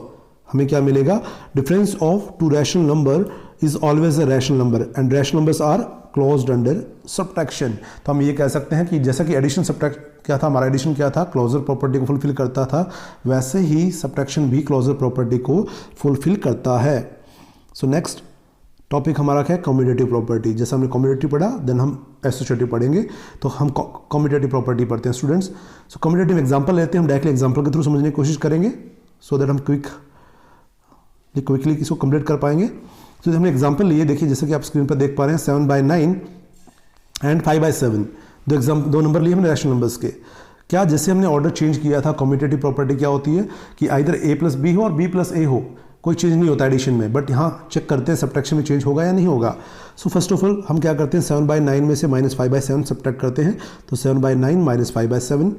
हमें क्या मिलेगा, difference of 2 rational number is always a rational number and rational numbers are closed under subtraction. तो हम ये कह सकते हैं कि जैसा कि एडिशन सब्ट्रैक्ट क्या था, हमारा एडिशन क्या था, क्लोजर प्रॉपर्टी को फुलफिल करता था, वैसे ही सब्ट्रैक्शन भी क्लोजर प्रॉपर्टी को फुलफिल करता है. सो नेक्स्ट टॉपिक हमारा क्या है, कम्यूटेटिव प्रॉपर्टी. जैसे हमने कम्यूटेटिव पढ़ा, देन हम एसोसिएटिव पढ़ेंगे, तो हम कम्यूटेटिव प्रॉपर्टी पढ़ते हैं स्टूडेंट्स. सो कम्यूटेटिव एग्जांपल लेते हैं, हम डायरेक्टली एग्जांपल के थ्रू समझने की कोशिश करेंगे, सो दैट हम क्विकली इसको कंप्लीट कर पाएंगे. तो हमने एग्जांपल लिए, देखिए जैसे कि आप स्क्रीन पर देख पा रहे हैं 7 by 9 एंड 5 by 7, 2 नंबर लिए हमने रैशनल नंबर्स के. क्या जैसे हमने ऑर्डर चेंज किया था, कम्यूटेटिव प्रॉपर्टी क्या होती है कि आइदर a प्लस बी हो और b प्लस a हो, कोई चेंज नहीं होता एडिशन में, बट यहाँ चेक करते हैं सब्ट्रैक्शन में चेंज होगा या नहीं होगा. सो फर्स्ट ऑफ ऑल हम क्या करते हैं, 7 by 9 में से -5 by 7 सब्ट्रैक्ट करते हैं, तो 7 by 9 minus 5 by 7.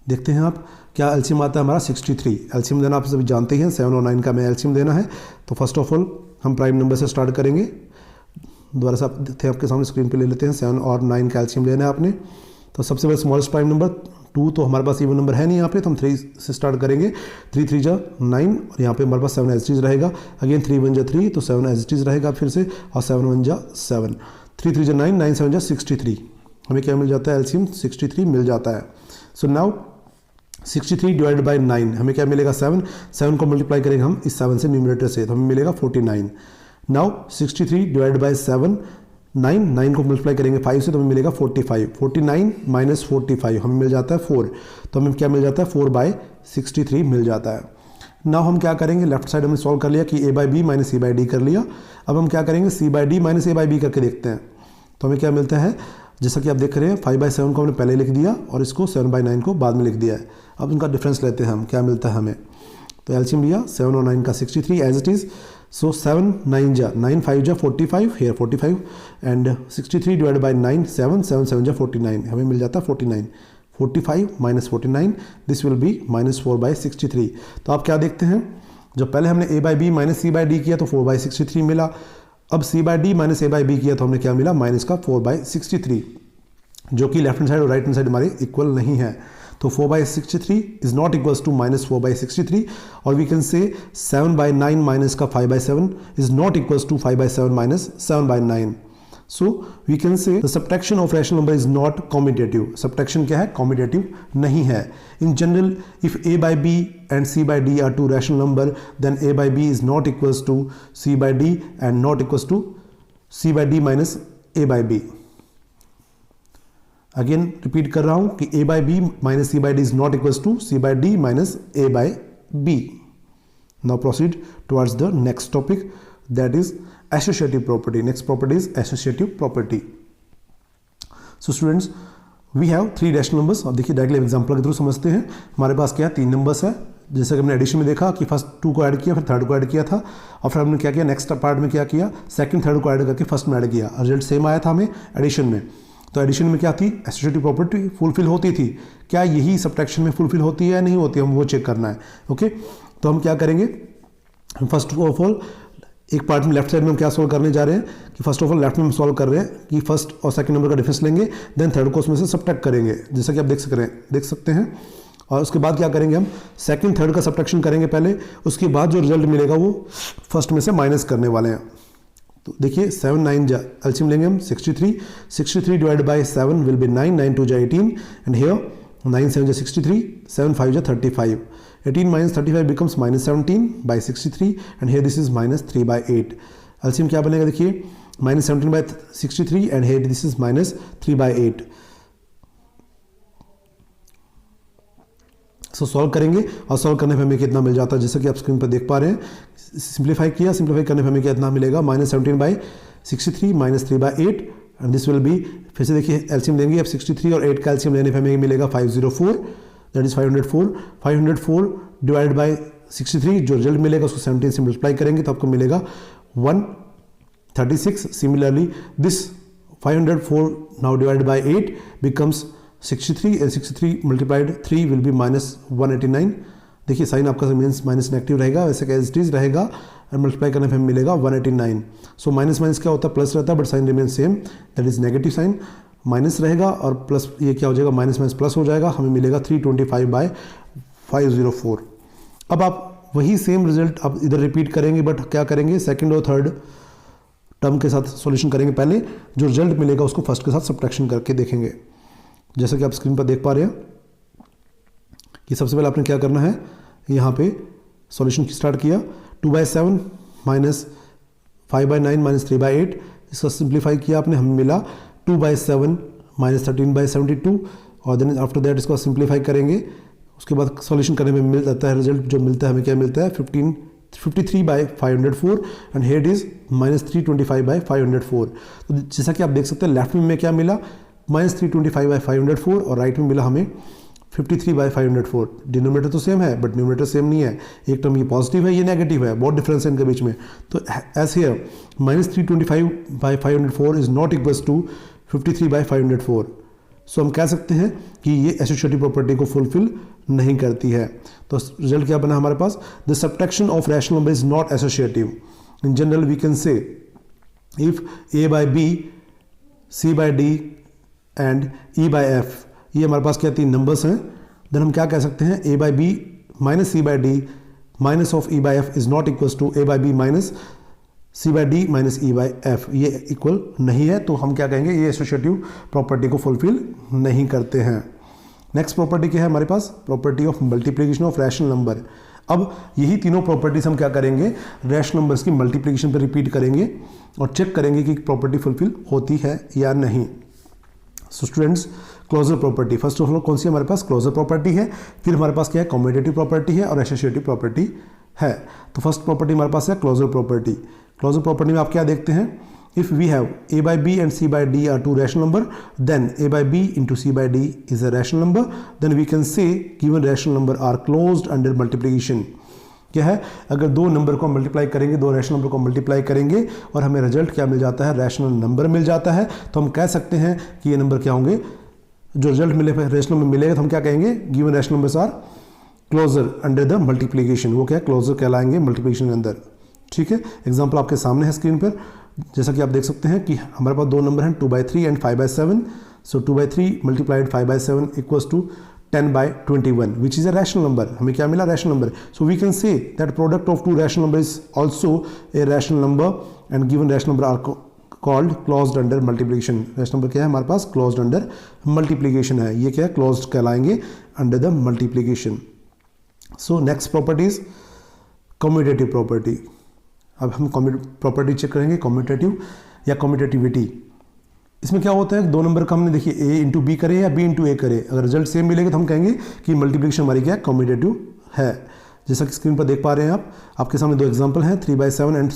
देखते हैं आप क्या एलसीएम आता है हमारा 63. एलसीएम देना आप सभी जानते हैं, 7 और 9 का हमें एलसीएम देना है. तो फर्स्ट ऑफ ऑल हम प्राइम नंबर से स्टार्ट करेंगे, दोबारा से आप थे आपके सामने स्क्रीन पे ले लेते हैं. 7 और 9 का एलसीएम लेना है आपने. तो सबसे पहले स्मॉलेस्ट प्राइम नंबर 2, तो हमारे पास इवन नंबर है नहीं यहाँ पे, तो हम 3 से स्टार्ट करेंगे. 3 3 जा 9 और यहाँ पे हमारे पास 7 एज इट इज रहेगा. अगेन 3 1 जा 3, तो 7 एज इट इज रहेगा फिर से, और 7 1 जा 7. 3 3 जा 9, 9 7 जा 63. हमें क्या मिल जाता है, एलसीएम 63 मिल जाता है. सो नाउ 63 डिवाइडेड बाई 9 हमें क्या मिलेगा, 7 को मल्टीप्लाई करेंगे हम इस 7 से न्यूमरेटर से, तो हमें मिलेगा 49. नाउ 63 डिवाइड बाय 7, 9 को मल्टीप्लाई करेंगे 5 से तो हमें मिलेगा 45, 49 माइनस 45 हमें मिल जाता है 4, तो हमें क्या मिल जाता है 4/63 मिल जाता है। नाउ हम क्या करेंगे, लेफ्ट साइड हमने सॉल्व कर लिया कि a by b minus c by d कर लिया। अब हम क्या करेंगे c by d minus a by b करके देखते हैं, तो हमें क्या मिलता है, जैसा कि आप देख रहे हैं 5/7 को हमने पहले लिख दिया और इसको 7/9 को बाद में लिख दिया है। अब उनका डिफरेंस लेते हैं हम, क्या मिलता है हमें, तो एलसीएम लिया 7 और 9 का 63 एज इट इज़। सो 7 9 जा 9 5 जा 45 हेयर 45 एंड 63 डिवाइड बाई 9 7 7 7 जा 49 हमें मिल जाता है 49, 45 minus 49 this will be minus 4/63। तो आप क्या देखते हैं, जब पहले हमने a by b minus c by d किया तो 4/63 मिला, अब c by d minus a by b किया तो हमने क्या मिला माइनस का 4/63, जो कि लेफ्ट हैंड साइड और राइट हैंड साइड हमारे इक्वल नहीं है। तो 4/63 is not equals to minus 4/63 और वी कैन से 7/9 माइनस का 5/7 is not equals to 5/7 minus 7/9। So we can say the subtraction of rational number is not commutative. Subtraction क्या है, commutative नहीं है। In general, if a by b and c by d are two rational number, then a by b is not equals to c by d and not equals to c by d minus a by b. Again repeat कर रहा हूँ कि a by b minus c by d is not equals to c by d minus a by b. Now proceed towards the next topic, that is associative property. Next property is associative property. So students, we have three rational numbers. अब देखिए डायरेक्टली एग्जांपल के थ्रू समझते हैं। हमारे पास क्या है, 3 नंबर्स है, जैसे कि हमने एडिशन में देखा कि फर्स्ट 2 को ऐड किया, फिर थर्ड को ऐड किया था, और फिर हमने क्या किया नेक्स्ट पार्ट में क्या किया, सेकंड थर्ड को ऐड करके फर्स्ट में ऐड किया, रिजल्ट सेम आया था हमें एडिशन में। तो एडिशन में क्या थी, एसोसिएटिव प्रॉपर्टी फुलफिल होती थी। क्या यही सब्ट्रैक्शन में फुलफिल होती है या नहीं होती है, हम वो चेक करना है। ओके, तो हम क्या करेंगे, फर्स्ट ऑफ ऑल एक पार्ट में लेफ्ट साइड में हम क्या सॉल्व करने जा रहे हैं कि फर्स्ट ऑफ ऑल लेफ्ट में हम सॉल्व कर रहे हैं कि फर्स्ट और सेकंड नंबर का डिफरेंस लेंगे, देन थर्ड को उसमें से सब्ट्रैक्ट करेंगे, जैसा कि आप देख सकते हैं। और उसके बाद क्या करेंगे, हम सेकंड थर्ड का सब्ट्रैक्शन करेंगे पहले, उसके बाद जो रिजल्ट मिलेगा वो फर्स्ट में से माइनस करने वाले हैं। तो देखिए 7 9 एलसीएम लेंगे हम 63 divide by 7 will be 9 9 2 18 and here 9 7 63 7 5 35 18 minus 35 becomes minus 17/63 and here this is minus 3/8. LCM क्या बनेगा, देखिए minus 17/63 and here this is minus 3/8. So solve करेंगे और सॉल्व करने पे हमें कितना मिल जाता है, जैसे कि आप स्क्रीन पर देख पा रहे हैं। सिंप्लीफाई किया, सिंप्लीफाई करने पे हमें कितना मिलेगा, minus 17/63 minus 3/8 and this will be, फिर से देखिए एलसीएम लेंगे, अब 63 और 8 का एलसीएम लेने पे हमें मिलेगा 504, दैट इज 504 डिवाइड बाय 63, जो रिजल्ट मिलेगा उसको 17 से मल्टीप्लाई करेंगे तो आपको मिलेगा 136। Similarly this 504 now divide by 8 becomes 63 and 63 multiplied 3 will be minus 189। देखिए साइन आपका माइनस नेगेटिव रहेगा, वैसे का एज इट इज रहेगा, और मल्टीप्लाई करने पे हमें मिलेगा 189। सो माइनस माइनस क्या होता है, प्लस रहता है, but sign remain same, that is negative sign, minus रहेगा और प्लस ये क्या हो जाएगा, माइनस माइनस प्लस हो जाएगा, हमें मिलेगा 325/504। अब आप वही सेम रिजल्ट आप इधर रिपीट करेंगे, बट क्या करेंगे, सेकंड और थर्ड टर्म के साथ सॉल्यूशन करेंगे। पहले जो रिजल्ट मिलेगा उसको फर्स्ट के साथ सब्ट्रैक्शन करके देखेंगे, जैसा कि आप स्क्रीन पर देख पा रहे हैं कि सबसे पहले आपने क्या करना है, यहाँ पे सॉल्यूशन स्टार्ट किया, 2/7 माइनस 5/9 माइनस 3/8, इसका सिंप्लीफाई किया आपने, हमें मिला 2/7 माइनस 13/72, और देन आफ्टर दैट इसको सिंप्लीफाई करेंगे, उसके बाद सॉल्यूशन करने में मिल जाता है रिजल्ट, जो मिलता है हमें क्या मिलता है 53/504 एंड हेयर इज माइनस 325/504। तो जैसा कि आप देख सकते हैं लेफ्ट में क्या मिला, माइनस 325/504 और राइट में मिला हमें 53/504। डिनोमिनेटर तो सेम है बट न्यूमरेटर सेम नहीं है, एक टर्म ये पॉजिटिव है ये नेगेटिव है, बहुत डिफरेंस है इनके बीच में। तो as here minus 325/504 is not equals to 53/504। So हम कह सकते हैं कि ये एसोसिएटिव प्रॉपर्टी को फुलफिल नहीं करती है। तो रिजल्ट क्या बना हमारे पास, the subtraction of rational number is not associative. In general we can say if a/b, c/d and e/f, ये हमारे पास क्या 3 नंबर्स हैं, देन हम क्या कह सकते हैं, a/b minus c/d minus of e/f is not equals to a/b minus c/d minus e/f, ये इक्वल नहीं है। तो हम क्या कहेंगे, ये एसोसिएटिव प्रॉपर्टी को फुलफिल नहीं करते हैं। नेक्स्ट प्रॉपर्टी क्या है हमारे पास, property of multiplication of rational number. अब यही तीनों प्रॉपर्टीज हम क्या करेंगे, रैशनल नंबर्स की मल्टीप्लिकेशन पर रिपीट करेंगे और चेक करेंगे कि प्रॉपर्टी फुलफिल होती है या नहीं। So students, closure property, first of all कौन सी हमारे पास क्लोजर प्रॉपर्टी है, फिर हमारे पास क्या है कम्यूटेटिव प्रॉपर्टी है और एसोसिएटिव प्रॉपर्टी है। तो फर्स्ट प्रॉपर्टी हमारे पास है क्लोजर प्रॉपर्टी। क्लोजर प्रॉपर्टी में आप क्या देखते हैं, if we have a by b and c by d are two rational number, then a by b into c by d is a rational number, then we can say given rational number are closed under multiplication। क्या है, अगर दो नंबर को मल्टीप्लाई करेंगे, दो रैशनल नंबर को मल्टीप्लाई करेंगे और हमें रिजल्ट क्या मिल जाता है, रैशनल नंबर मिल जाता है, तो हम कह सकते हैं कि ये नंबर क्या होंगे, जो रिजल्ट मिले रैशनल में मिलेगा तो हम क्या कहेंगे, given rational numbers are closure under the multiplication. वो क्या है, क्लोजर कहलाएंगे मल्टीप्लिकेशन के अंदर। ठीक है, एग्जाम्पल आपके सामने है स्क्रीन पर, जैसा कि आप देख सकते हैं कि हमारे पास दो नंबर हैं 2/3 and 5/7। So 2/3 multiplied 5/7 equals to 10/21 which is a rational number. हमें क्या मिला, rational number. So we can say that product of two rational number is also a rational number and given rational number are called closed under multiplication. Rational number क्या है हमारे पास, क्लोज्ड अंडर मल्टीप्लिकेशन है। ये क्या है, क्लोज्ड कहलाएंगे under the multiplication. So next property is commutative property. अब हम प्रॉपर्टी चेक करेंगे कम्यूटेटिव या कम्यूटेटिविटी। इसमें क्या होता है, दो नंबर का हमने देखिए a इंटू बी करे या b इंटू ए करे, अगर रिजल्ट सेम मिलेगा तो हम कहेंगे कि मल्टीप्लिकेशन हमारी क्या है, कम्यूटेटिव है। जैसा कि स्क्रीन पर देख पा रहे हैं आपके सामने दो एग्जांपल हैं 3/7 एंड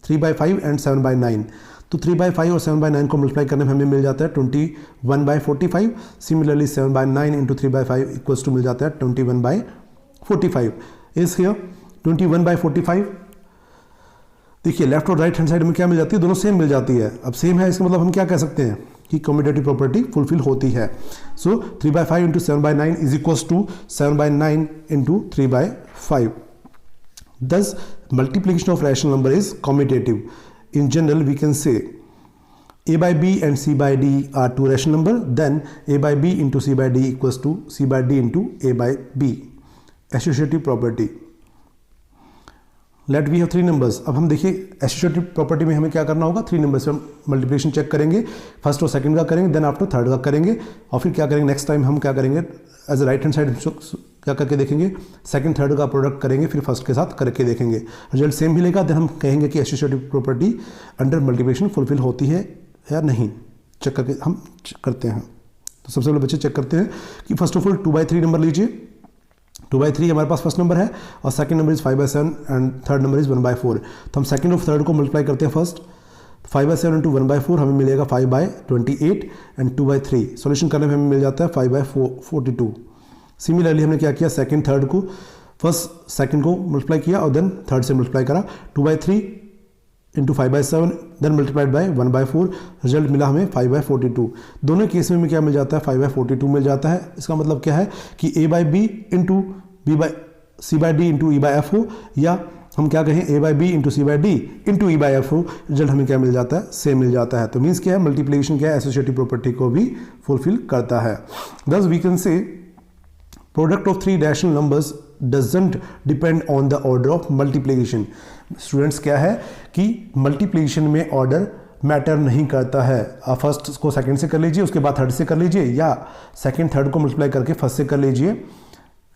3/5 एंड 7/9। तो 3/5 और 7/9 को मल्टीप्लाई करने में हमें मिल जाता है 21/45। सिमिलरली 7/9 इंटू 3/5 इक्वल्स टू मिल जाता है 21/45। इस हियर 21/45 देखिए लेफ्ट और राइट हैंड साइड में क्या मिल जाती है, दोनों सेम मिल जाती है। अब सेम है इसका मतलब हम क्या कह सकते हैं कि कम्यूटेटिव प्रॉपर्टी फुलफिल होती है। So 3/5 into 7/9 is equals to 7/9 into 3/5। Thus multiplication of rational number is commutative. In general we can say a by b and c by d are two rational number, then a by b into c by d equals to c by d into a by b। Associative property, let we have three numbers. अब हम देखिए एसोसिएटिव प्रॉपर्टी में हमें क्या करना होगा, थ्री नंबर्स में मल्टीप्लिकेशन चेक करेंगे, फर्स्ट और सेकंड का करेंगे, देन आफ्टर थर्ड का करेंगे, और फिर क्या करेंगे नेक्स्ट टाइम हम क्या करेंगे, as a right hand side क्या करके देखेंगे, सेकंड थर्ड का प्रोडक्ट करेंगे, फिर फर्स्ट के साथ करके देखेंगे, रिजल्ट सेम मिलेगा, देन हम कहेंगे कि associative property under multiplication fulfil होती है या नहीं। चेक करके हम चेक करते हैं। तो सबसे पहले बच्चे चेक करते हैं कि फर्स्ट ऑफ ऑल 2/3 नंबर लीजिए। 2/3 हमारे पास फर्स्ट नंबर है और second number is 5/7 and third number is 1/4। तो हम सेकंड और थर्ड को मल्टीप्लाई करते हैं फर्स्ट। 5/7 इंटू 1/4 हमें मिलेगा 5/28 एंड 2/3 सॉल्यूशन करने में हमें मिल जाता है 5/42। सिमिलरली हमने क्या किया, सेकंड थर्ड को फर्स्ट सेकंड को मल्टीप्लाई किया और देन थर्ड से मल्टीप्लाई करा। 2/3 into 5/7 then multiplied by 1/4, result मिला हमें 5/42। दोनों केस में क्या मिल जाता है, 5/42 मिल जाता है। इसका मतलब क्या है कि a by b into b by c by d into e by f हो, या हम क्या कहें a by b into c by d into e by f हो, रिजल्ट हमें क्या मिल जाता है, सेम मिल जाता है। तो मीन्स क्या है, मल्टीप्लिकेशन क्या है, एसोसिएटिव प्रॉपर्टी को भी फुलफिल करता है। Thus we can say product of three rational numbers doesn't depend on the order of multiplication. Students क्या है कि मल्टीप्लिकेशन में ऑर्डर मैटर नहीं करता है। आप फर्स्ट को सेकंड से कर लीजिए, उसके बाद थर्ड से कर लीजिए, या सेकंड थर्ड को मल्टीप्लाई करके फर्स्ट से कर लीजिए,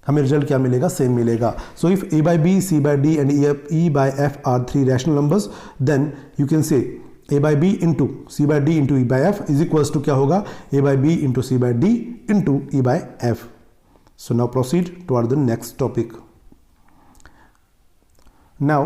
हमें रिजल्ट क्या मिलेगा, सेम मिलेगा। सो if a by b, c by d and e by f are three rational numbers, then you can say a by b into c by d into e by f is equals to क्या होगा, a by b into c by d into e by f। So now proceed toward the next topic. Now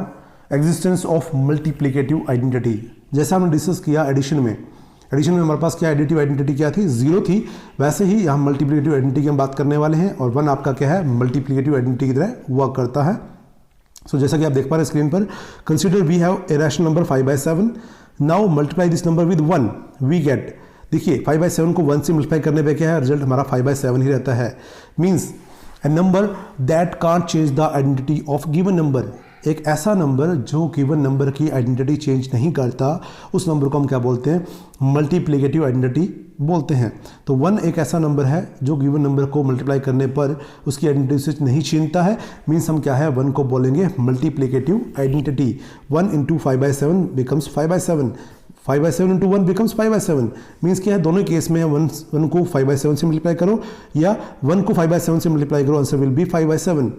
existence of multiplicative identity। जैसा हमने डिस्कस किया एडिशन में हमारे पास क्या एडिटिव आइडेंटिटी क्या थी, 0 थी, वैसे ही यहाँ मल्टीप्लिकेटिव आइडेंटिटी की हम बात करने वाले हैं, और 1 आपका क्या है, मल्टीप्लिकेटिव आइडेंटिटी की तरह वर्क करता है। सो जैसा कि आप देख पा रहे हैं स्क्रीन पर, consider we have a rational number 5/7, now multiply this number with 1, we get, देखिए 5/7 को 1 से मल्टीप्लाई करने पे क्या है, रिजल्ट हमारा 5/7 ही रहता है। Means A number that can't change the identity of given number, एक ऐसा नंबर जो गिवन नंबर की आइडेंटिटी चेंज नहीं करता, उस नंबर को हम क्या बोलते हैं, मल्टीप्लिकेटिव आइडेंटिटी बोलते हैं। तो 1 एक ऐसा नंबर है जो गिवन नंबर को मल्टीप्लाई करने पर उसकी आइडेंटिटी से नहीं छीनता है। मीन्स हम क्या है, 1 को बोलेंगे multiplicative identity. 1 into 5/7 becomes 5/7, 5/7 into 1 becomes 5/7। Means क्या है, दोनों केस में 1 को 5/7 से मल्टीप्लाई करो या 1 को 5/7 से मल्टीप्लाई करो, आंसर विल बी 5/7।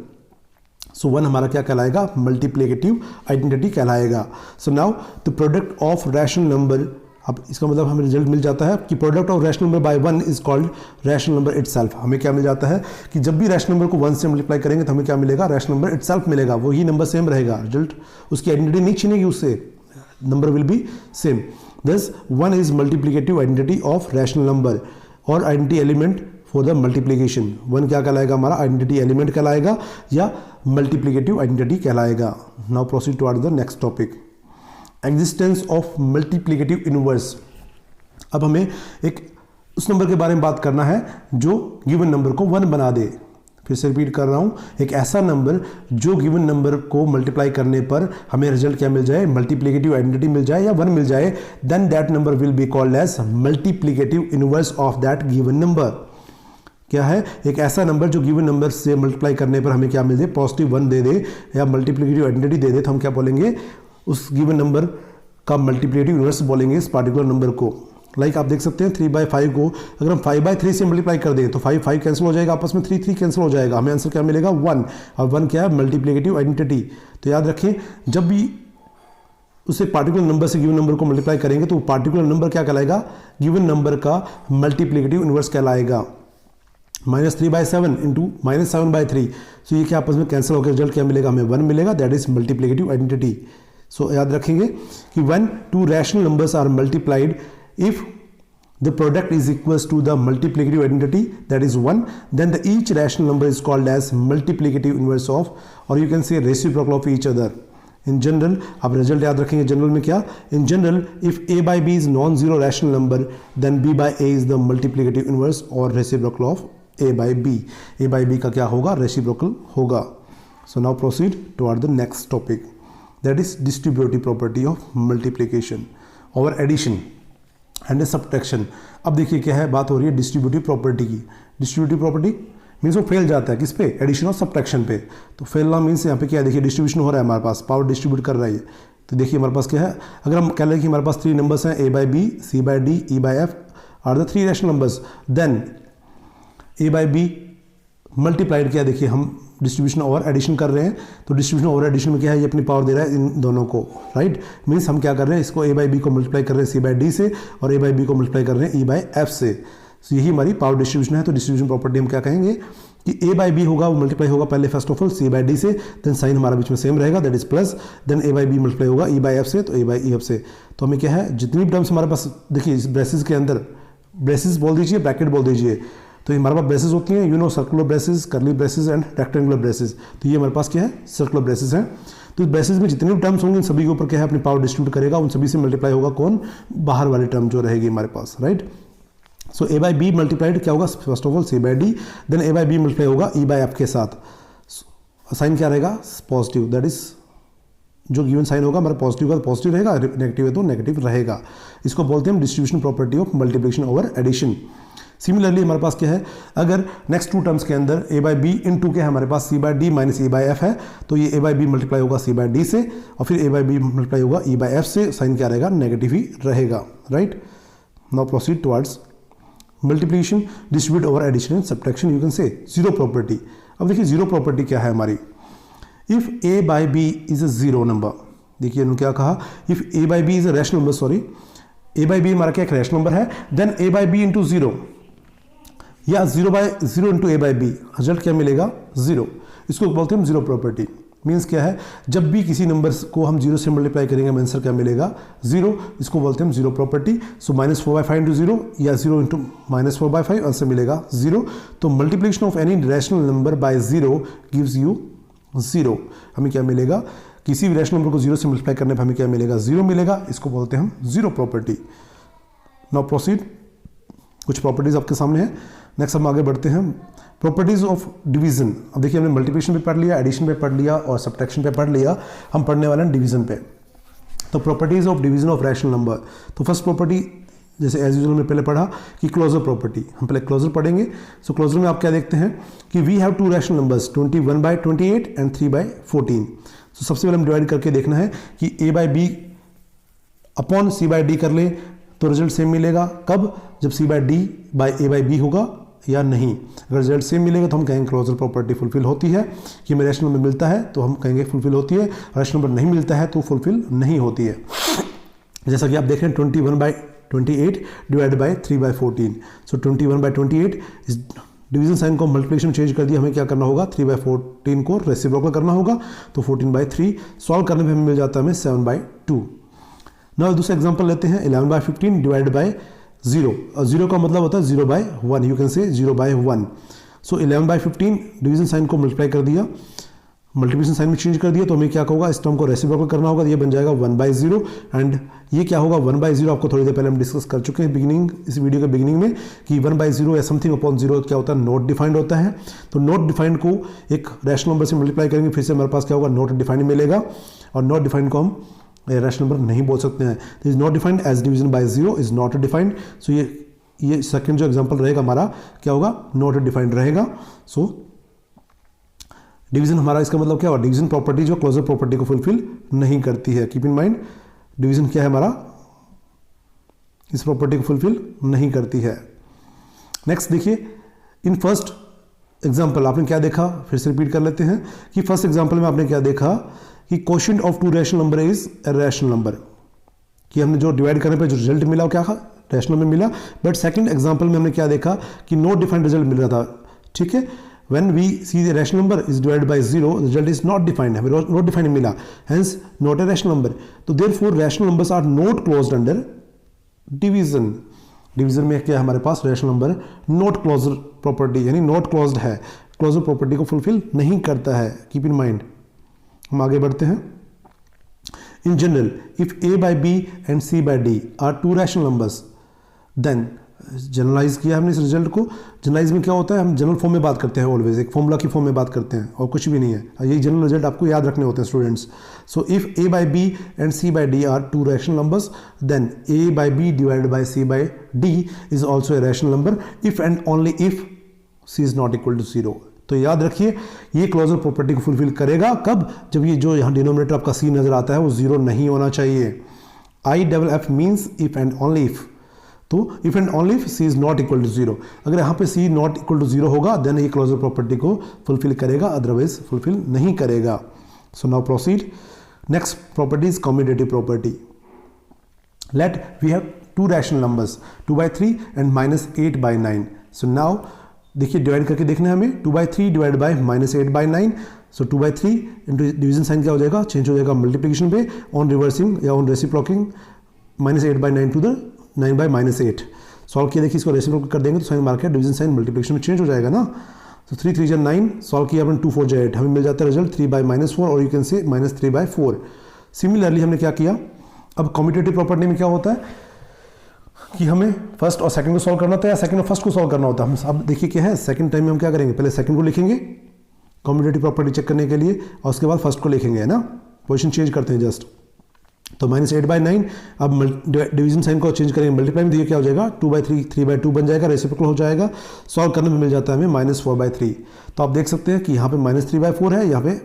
सो 1 हमारा क्या कहलाएगा, मल्टीप्लिकेटिव आइडेंटिटी कहलाएगा. So now the product of rational number, अब इसका मतलब हमें रिजल्ट मिल जाता है कि product of rational number by 1 is called rational number itself. हमें क्या मिल जाता है कि जब भी रैशनल नंबर को 1 से मल्टीप्लाई करेंगे तो हमें क्या मिलेगा, रैशनल नंबर इटसेल्फ मिलेगा. वही नंबर सेम रहेगा, रिजल्ट उसकी आइडेंटिटी नहीं छीनेगी उससे, number will be same. This 1 is multiplicative identity of rational number और identity element for the multiplication. 1 क्या कहलाएगा, हमारा आइडेंटिटी एलिमेंट कहलाएगा या मल्टीप्लिकेटिव आइडेंटिटी कहलाएगा. Now proceed toward the next topic, existence of multiplicative inverse. अब हमें एक उस नंबर के बारे में बात करना है जो गिवन नंबर को 1 बना दे. फिर से रिपीट कर रहा हूं, एक ऐसा नंबर जो गिवन नंबर को मल्टीप्लाई करने पर हमें रिजल्ट क्या मिल जाए, मल्टीप्लिकेटिव आइडेंटिटी मिल जाए या 1 मिल जाए, then that number will be called as multiplicative inverse of that given number. क्या है, एक ऐसा नंबर जो गिवन नंबर से मल्टीप्लाई करने पर हमें क्या मिल जाए, पॉजिटिव 1 दे दे या मल्टीप्लिकेटिव आइडेंटिटी दे दे, तो हम क्या बोलेंगे, उस गिवन नंबर का मल्टीप्लिकेटिव इनवर्स बोलेंगे इस पार्टिकुलर नंबर को. लाइक आप देख सकते हैं 3/5 को अगर हम 5/3 से मल्टीप्लाई कर दें तो 5 कैंसिल हो जाएगा, आपस में 3 कैंसिल हो जाएगा, हमें आंसर क्या मिलेगा, 1. और 1 क्या है, मल्टीप्लिकेटिव आइडेंटिटी. तो याद रखें, जब भी उसे पार्टिकुलर नंबर से गिवन नंबर को मल्टीप्लाई करेंगे तो पार्टिकुलर नंबर क्या कहलाएगा, गिवन नंबर का मल्टीप्लिकेटिव इनवर्स कहलाएगा. -3/7 इंटू -7/3, तो ये क्या आपस में कैंसिल होकर रिजल्ट क्या मिलेगा, हमें 1 मिलेगा, दैट इज मल्टीप्लिकेटिव आइडेंटिटी. सो याद रखेंगे कि when two rational numbers are multiplied, if the product is equals to the multiplicative identity that is 1, then the each rational number is called as multiplicative inverse of, or you can say reciprocal of each other. In general, आप रिजल्ट याद रखेंगे जनरल में क्या, in general if a by b is non-zero rational number then b by a is the multiplicative inverse or reciprocal of a by b. a by b का क्या होगा, reciprocal होगा. So now proceed toward the next topic, that is distributive property of multiplication or addition and subtraction. अब देखिए क्या है, बात हो रही है डिस्ट्रीब्यूटिव प्रॉपर्टी की. डिस्ट्रीब्यूटिव प्रॉपर्टी मीन्स वो फेल जाता है किस पे, एडिशन और सब्ट्रैक्शन पे. तो फेलना मीन्स यहाँ पे क्या है, देखिए डिस्ट्रीब्यूशन हो रहा है, हमारे पास पावर डिस्ट्रीब्यूट कर रहा है. तो देखिए हमारे पास क्या है, अगर हम कह लें कि हमारे पास 3 नंबर्स हैं, a/b, c/d, e/f are the 3 rational numbers, then a/b multiplied किया, देखिए हम डिस्ट्रीब्यूशन ओवर एडिशन कर रहे हैं, तो डिस्ट्रीब्यूशन ओवर एडिशन में क्या है, ये अपनी पावर दे रहा है इन दोनों को, राइट. मीन्स हम क्या कर रहे हैं, इसको a/b को मल्टीप्लाई कर रहे हैं c/d से और a/b को मल्टीप्लाई कर रहे हैं e/f से. तो यही हमारी पावर डिस्ट्रीब्यूशन है. तो डिस्ट्रीब्यूशन प्रॉपर्टी हम क्या कहेंगे कि a/b होगा, वो मल्टीप्लाई होगा पहले फर्स्ट ऑफ ऑल c/d से, देन साइन हमारा बीच में सेम रहेगा, that is plus, then a/b multiply होगा e/f से, तो a/f से. तो हमें क्या है, जितनी भी टर्म्स हमारे पास, देखिए इस ब्रेसेस के अंदर, ब्रेसेस बोल दीजिए, ब्रैकेट बोल दीजिए, तो ये हमारे पास ब्रेसेस होती हैं, you know, circular braces, curly braces and rectangular braces. तो ये हमारे पास क्या है, सर्कुलर ब्रेसेस हैं. तो इस ब्रेसेस में जितने भी टर्म्स होंगे, इन सभी के ऊपर क्या है, अपनी पावर डिस्ट्रीब्यूट करेगा, उन सभी से मल्टीप्लाई होगा कौन, बाहर वाली टर्म जो रहेगी हमारे पास, राइट. सो a/b मल्टीप्लाइड क्या होगा, first of all c/d, then a/b multiply होगा e/f के साथ. साइन क्या रहेगा, पॉजिटिव, दैट इज जो गिवन साइन होगा हमारा पॉजिटिव का पॉजिटिव रहेगा, नेगेटिव है तो नेगेटिव रहेगा. इसको बोलते हैं हम distribution property of multiplication over addition. Similarly हमारे पास क्या है, अगर नेक्स्ट 2 टर्म्स के अंदर a/b इनटू के हमारे पास c/d माइनस e/f है, तो ये a/b मल्टीप्लाई होगा c/d से और फिर a/b मल्टीप्लाई होगा e/f से, साइन क्या रहेगा, नेगेटिव ही रहेगा, right. Now proceed towards multiplication, distribute over addition and subtraction. You can say zero property. अब देखिए जीरो प्रॉपर्टी क्या है हमारी, if a/b is a zero number. देखिए उन्होंने क्या कहा, if a/b is a rational number, sorry a/b हमारा क्या एक रैशनल नंबर है, देन a/b इंटू जीरो या 0/0 इंटू a/b, रिजल्ट क्या मिलेगा, 0. इसको बोलते हैं हम जीरो प्रॉपर्टी. मीन्स क्या है, जब भी किसी नंबर को हम 0 से मल्टीप्लाई करेंगे हमें आंसर क्या मिलेगा, 0. इसको बोलते हैं हम जीरो प्रॉपर्टी. सो -4/5 इंटू 0 या 0 इंटू -4/5, आंसर मिलेगा 0. तो multiplication of any rational number by 0 gives you 0. हमें क्या मिलेगा, किसी भी रैशनल नंबर को 0 से मल्टीप्लाई करने पर हमें क्या मिलेगा, 0 मिलेगा. इसको बोलते हैं हम जीरो प्रॉपर्टी. नाउ प्रोसीड, कुछ प्रॉपर्टीज आपके सामने है. नेक्स्ट हम आगे बढ़ते हैं, प्रॉपर्टीज ऑफ डिवीजन. अब देखिए हमने मल्टीप्लिकेशन पे पढ़ लिया, एडिशन पे पढ़ लिया और सब्ट्रैक्शन पे पढ़ लिया, हम पढ़ने वाले हैं डिवीजन पे. तो properties of division of rational number. तो फर्स्ट प्रॉपर्टी जैसे एज यूजुअल में पहले पढ़ा कि क्लोजर प्रॉपर्टी, हम पहले क्लोजर पढ़ेंगे. सो क्लोजर में आप क्या देखते हैं कि we have 2 rational numbers 21/28 and 3/14. So सबसे पहले हम डिवाइड करके देखना है कि a/b अपॉन c/d कर लें तो रिजल्ट सेम मिलेगा. कब, जब c/d बाय a/b होगा, या नहीं। अगर रिजल्ट सेम मिलेगा तो हम कहेंगे क्लोजर प्रॉपर्टी फुलफिल होती है, कि हमें रैशनल नंबर मिलता है तो हम कहेंगे फुलफिल होती है, रैशनल नंबर नहीं मिलता है तो फुलफिल नहीं होती है। जैसा कि आप देख रहे हैं 21/28 डिवाइड बाई 3/14। सो 21/28 इस डिवीजन साइन को मल्टीप्लिकेशन चेंज कर दिया, हमें क्या करना होगा 3/14 को रेसिप्रोकल करना होगा, तो 14/3 सॉल्व करने पे हमें मिल जाता है हमें 7/2। नाउ दूसरा एग्जांपल लेते हैं 11/15 डिवाइड बाय 0। 0 का मतलब होता है 0/1, you can say 0/1। So 11/15 division sign को मल्टीप्लाई कर दिया, मल्टीप्लिकेशन साइन में चेंज कर दिया, तो हमें क्या होगा इस टर्म को रेसिप्रोकल करना होगा, तो ये बन जाएगा 1/0। एंड ये क्या होगा 1/0 आपको थोड़ी देर पहले हम डिस्कस कर चुके हैं इस वीडियो के बिगिनिंग में कि 1/0 या समथिंग अपॉन 0 क्या होता है, नॉट डिफाइंड होता है। तो नॉट डिफाइंड को एक रैशनल नंबर से मल्टीप्लाई करेंगे, फिर से हमारे पास क्या होगा नॉट डिफाइंड मिलेगा, और नॉट डिफाइंड को हम रैशनल नंबर नहीं बोल सकते हैं। Is not defined as division by 0 is not defined. So ये सेकंड जो एग्जांपल रहेगा हमारा क्या होगा नॉट डिफाइंड रहेगा। सो डिवीजन हमारा इसका मतलब क्या हुआ, डिवीजन प्रॉपर्टी जो क्लोजर प्रॉपर्टी को फुलफिल नहीं करती है। कीप इन माइंड डिवीजन क्या है हमारा, इस प्रॉपर्टी को फुलफिल नहीं करती है। नेक्स्ट देखिए इन फर्स्ट एग्जांपल आपने क्या देखा, फिर से रिपीट कर लेते हैं कि फर्स्ट एग्जांपल में आपने क्या देखा कि quotient of two rational number is a rational number, कि हमने जो डिवाइड करने पे जो रिजल्ट मिला वो क्या था रैशनल में मिला। बट सेकंड एग्जांपल में हमने क्या देखा कि नॉट डिफाइंड रिजल्ट मिल रहा था। ठीक है, when we see the rational number is divided by 0 the result is not defined, हमें not defined मिला, hence not a rational number। तो therefore rational numbers are not closed under division। Division में क्या है हमारे पास rational number not closure property यानी नॉट क्लोज्ड है, क्लोजर प्रॉपर्टी को फुलफिल नहीं करता है। Keep in mind. हम आगे बढ़ते हैं। In general if a by b and c by d are two rational numbers then generalize किया हमने इस रिजल्ट को। जनरलाइज में क्या होता है, हम जनरल फॉर्म में बात करते हैं, ऑलवेज एक फॉर्मूला की फॉर्म में बात करते हैं और कुछ भी नहीं है। यही जनरल रिजल्ट आपको याद रखने होते हैं students. So if a by b and c by d are two rational numbers then a by b divided by c by d is also a rational number if and only if c is not equal to 0। तो याद रखिए ये क्लोजर प्रॉपर्टी को फुलफिल करेगा कब, जब ये जो यहाँ डिनोमिनेटर आपका c नजर आता है वो 0 नहीं होना चाहिए। IFF means if and only if. तो if and only if c is not equal to 0, अगर यहाँ पे c नॉट इक्वल टू 0 होगा देन ये क्लोजर प्रॉपर्टी को फुलफिल करेगा, अदरवाइज फुलफिल नहीं करेगा। So now proceed. Next property is commutative property. Let we have two rational numbers 2/3 and -8/9। So now देखिए डिवाइड करके देखना है हमें 2/3 divide by -8/9। So 2/3 into division sign क्या हो जाएगा, चेंज हो जाएगा मल्टीप्लिकेशन पे, ऑन रिवर्सिंग या on reciprocating -8/9 to the 9/-8। Solve किया देखिए इसको रेसिप्रोकल कर देंगे तो साइन मार्क है, डिवीजन साइन मल्टीप्लिकेशन में चेंज हो जाएगा ना। तो 3 3 9 सॉल्व किया अपन 2 4 8, हमें मिल जाता है रिजल्ट 3/-4 और यू कैन से -3/4। सिमिलरली हमने क्या किया, अब कम्यूटेटिव प्रॉपर्टी में क्या होता है कि हमें फर्स्ट और सेकंड को सॉल्व करना होता है या सेकंड और फर्स्ट को सॉल्व करना होता है। हम अब देखिए क्या है, सेकंड टाइम में हम क्या करेंगे, पहले सेकंड को लिखेंगे कम्यूटेटिव प्रॉपर्टी चेक करने के लिए और उसके बाद फर्स्ट को लिखेंगे, है ना। पोजीशन चेंज करते हैं जस्ट। तो -8/9 अब डिवीजन साइन को चेंज करेंगे मल्टीप्लाई में, देखिए क्या हो जाएगा 2/3 3/2 बन जाएगा, रेसिप्रोकल हो जाएगा। सॉल्व करने में मिल जाता है हमें -4/3। तो आप देख सकते हैं कि यहाँ पे -3/4 है, यहाँ पे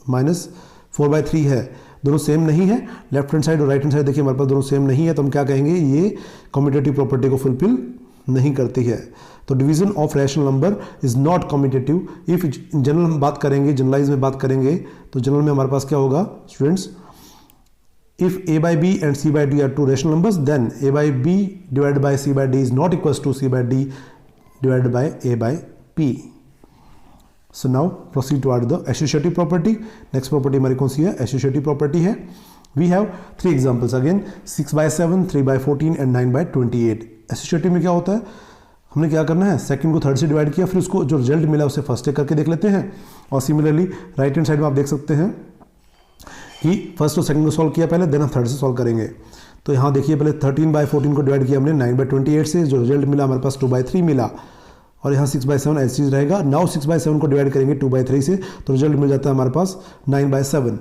-4/3 है, दोनों सेम नहीं है। लेफ्ट हैंड साइड और राइट हैंड साइड देखिए हमारे पास दोनों सेम नहीं है, तो हम क्या कहेंगे ये कम्यूटेटिव प्रॉपर्टी को फुलफिल नहीं करती है। तो division of rational number is not commutative. If general हम बात करेंगे, जनरलाइज में बात करेंगे तो जनरल में हमारे पास क्या होगा students, if a by b and c by d are two rational numbers then a by b divided by c by d is not equals to c by d divided by a by b। so now proceed toward the associative property। next property हमारी कौन सी है, associative property है। we have 3 examples again 6/7 3/14 and 9/28। associative में क्या होता है, हमने क्या करना है, सेकंड को थर्ड से डिवाइड किया, फिर उसको जो रिजल्ट मिला उसे फर्स्ट से करके देख लेते हैं। और सिमिलरली राइट हैंड साइड में आप देख सकते हैं कि फर्स्ट और सेकंड को सॉल्व किया पहले, देन हम थर्ड से सॉल्व करेंगे। तो यहाँ देखिए पहले 13/14 को डिवाइड किया हमने 9/28 से, जो रिजल्ट मिला हमारे पास 2/3 मिला, और यहाँ 6/7 ऐसी चीज रहेगा। नाउ 6/7 को डिवाइड करेंगे 2/3 से, तो रिजल्ट मिल जाता है हमारे पास 9/7।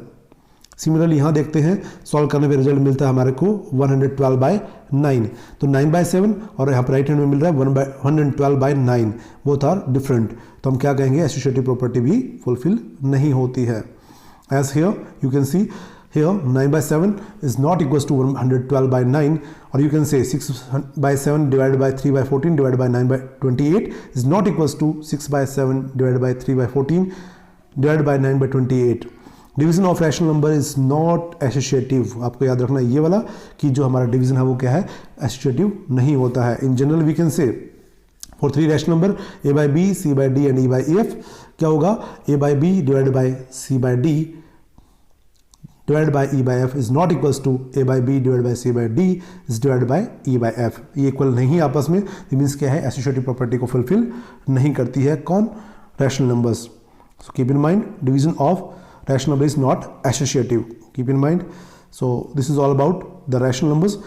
सिमिलरली यहाँ देखते हैं सॉल्व करने पे रिजल्ट मिलता है हमारे को 112/9। तो 9/7 और यहाँ पर राइट हैंड में मिल रहा है 112/9, बोथ आर डिफरेंट। तो हम क्या कहेंगे, एसोसिएटिव प्रॉपर्टी भी फुलफिल नहीं होती है। As here you can see Here 9 by 7 is not equals to 112 by 9, or you can say 6 by 7 divided by 3 by 14 divided by 9 by 28 is not equals to 6 by 7 divided by 3 by 14 divided by 9 by 28. Division of rational number is not associative. आपको याद रखना ये वाला कि जो हमारा डिवीजन है वो क्या है, एसोसिएटिव नहीं होता है. In general we can say for 3 rational number a by b, c by d एंड e by f क्या होगा, a by b divided by c by d divided by e by f is not equals to a by b divided by c by d is divided by e by f. ये इक्वल नहीं आपस में, ये मीन्स क्या है, एसोसिएटिव प्रॉपर्टी को फुलफिल नहीं करती है. कौन, rational numbers. So keep in mind division of rational number is not associative. Keep in mind. So this is all about the rational numbers.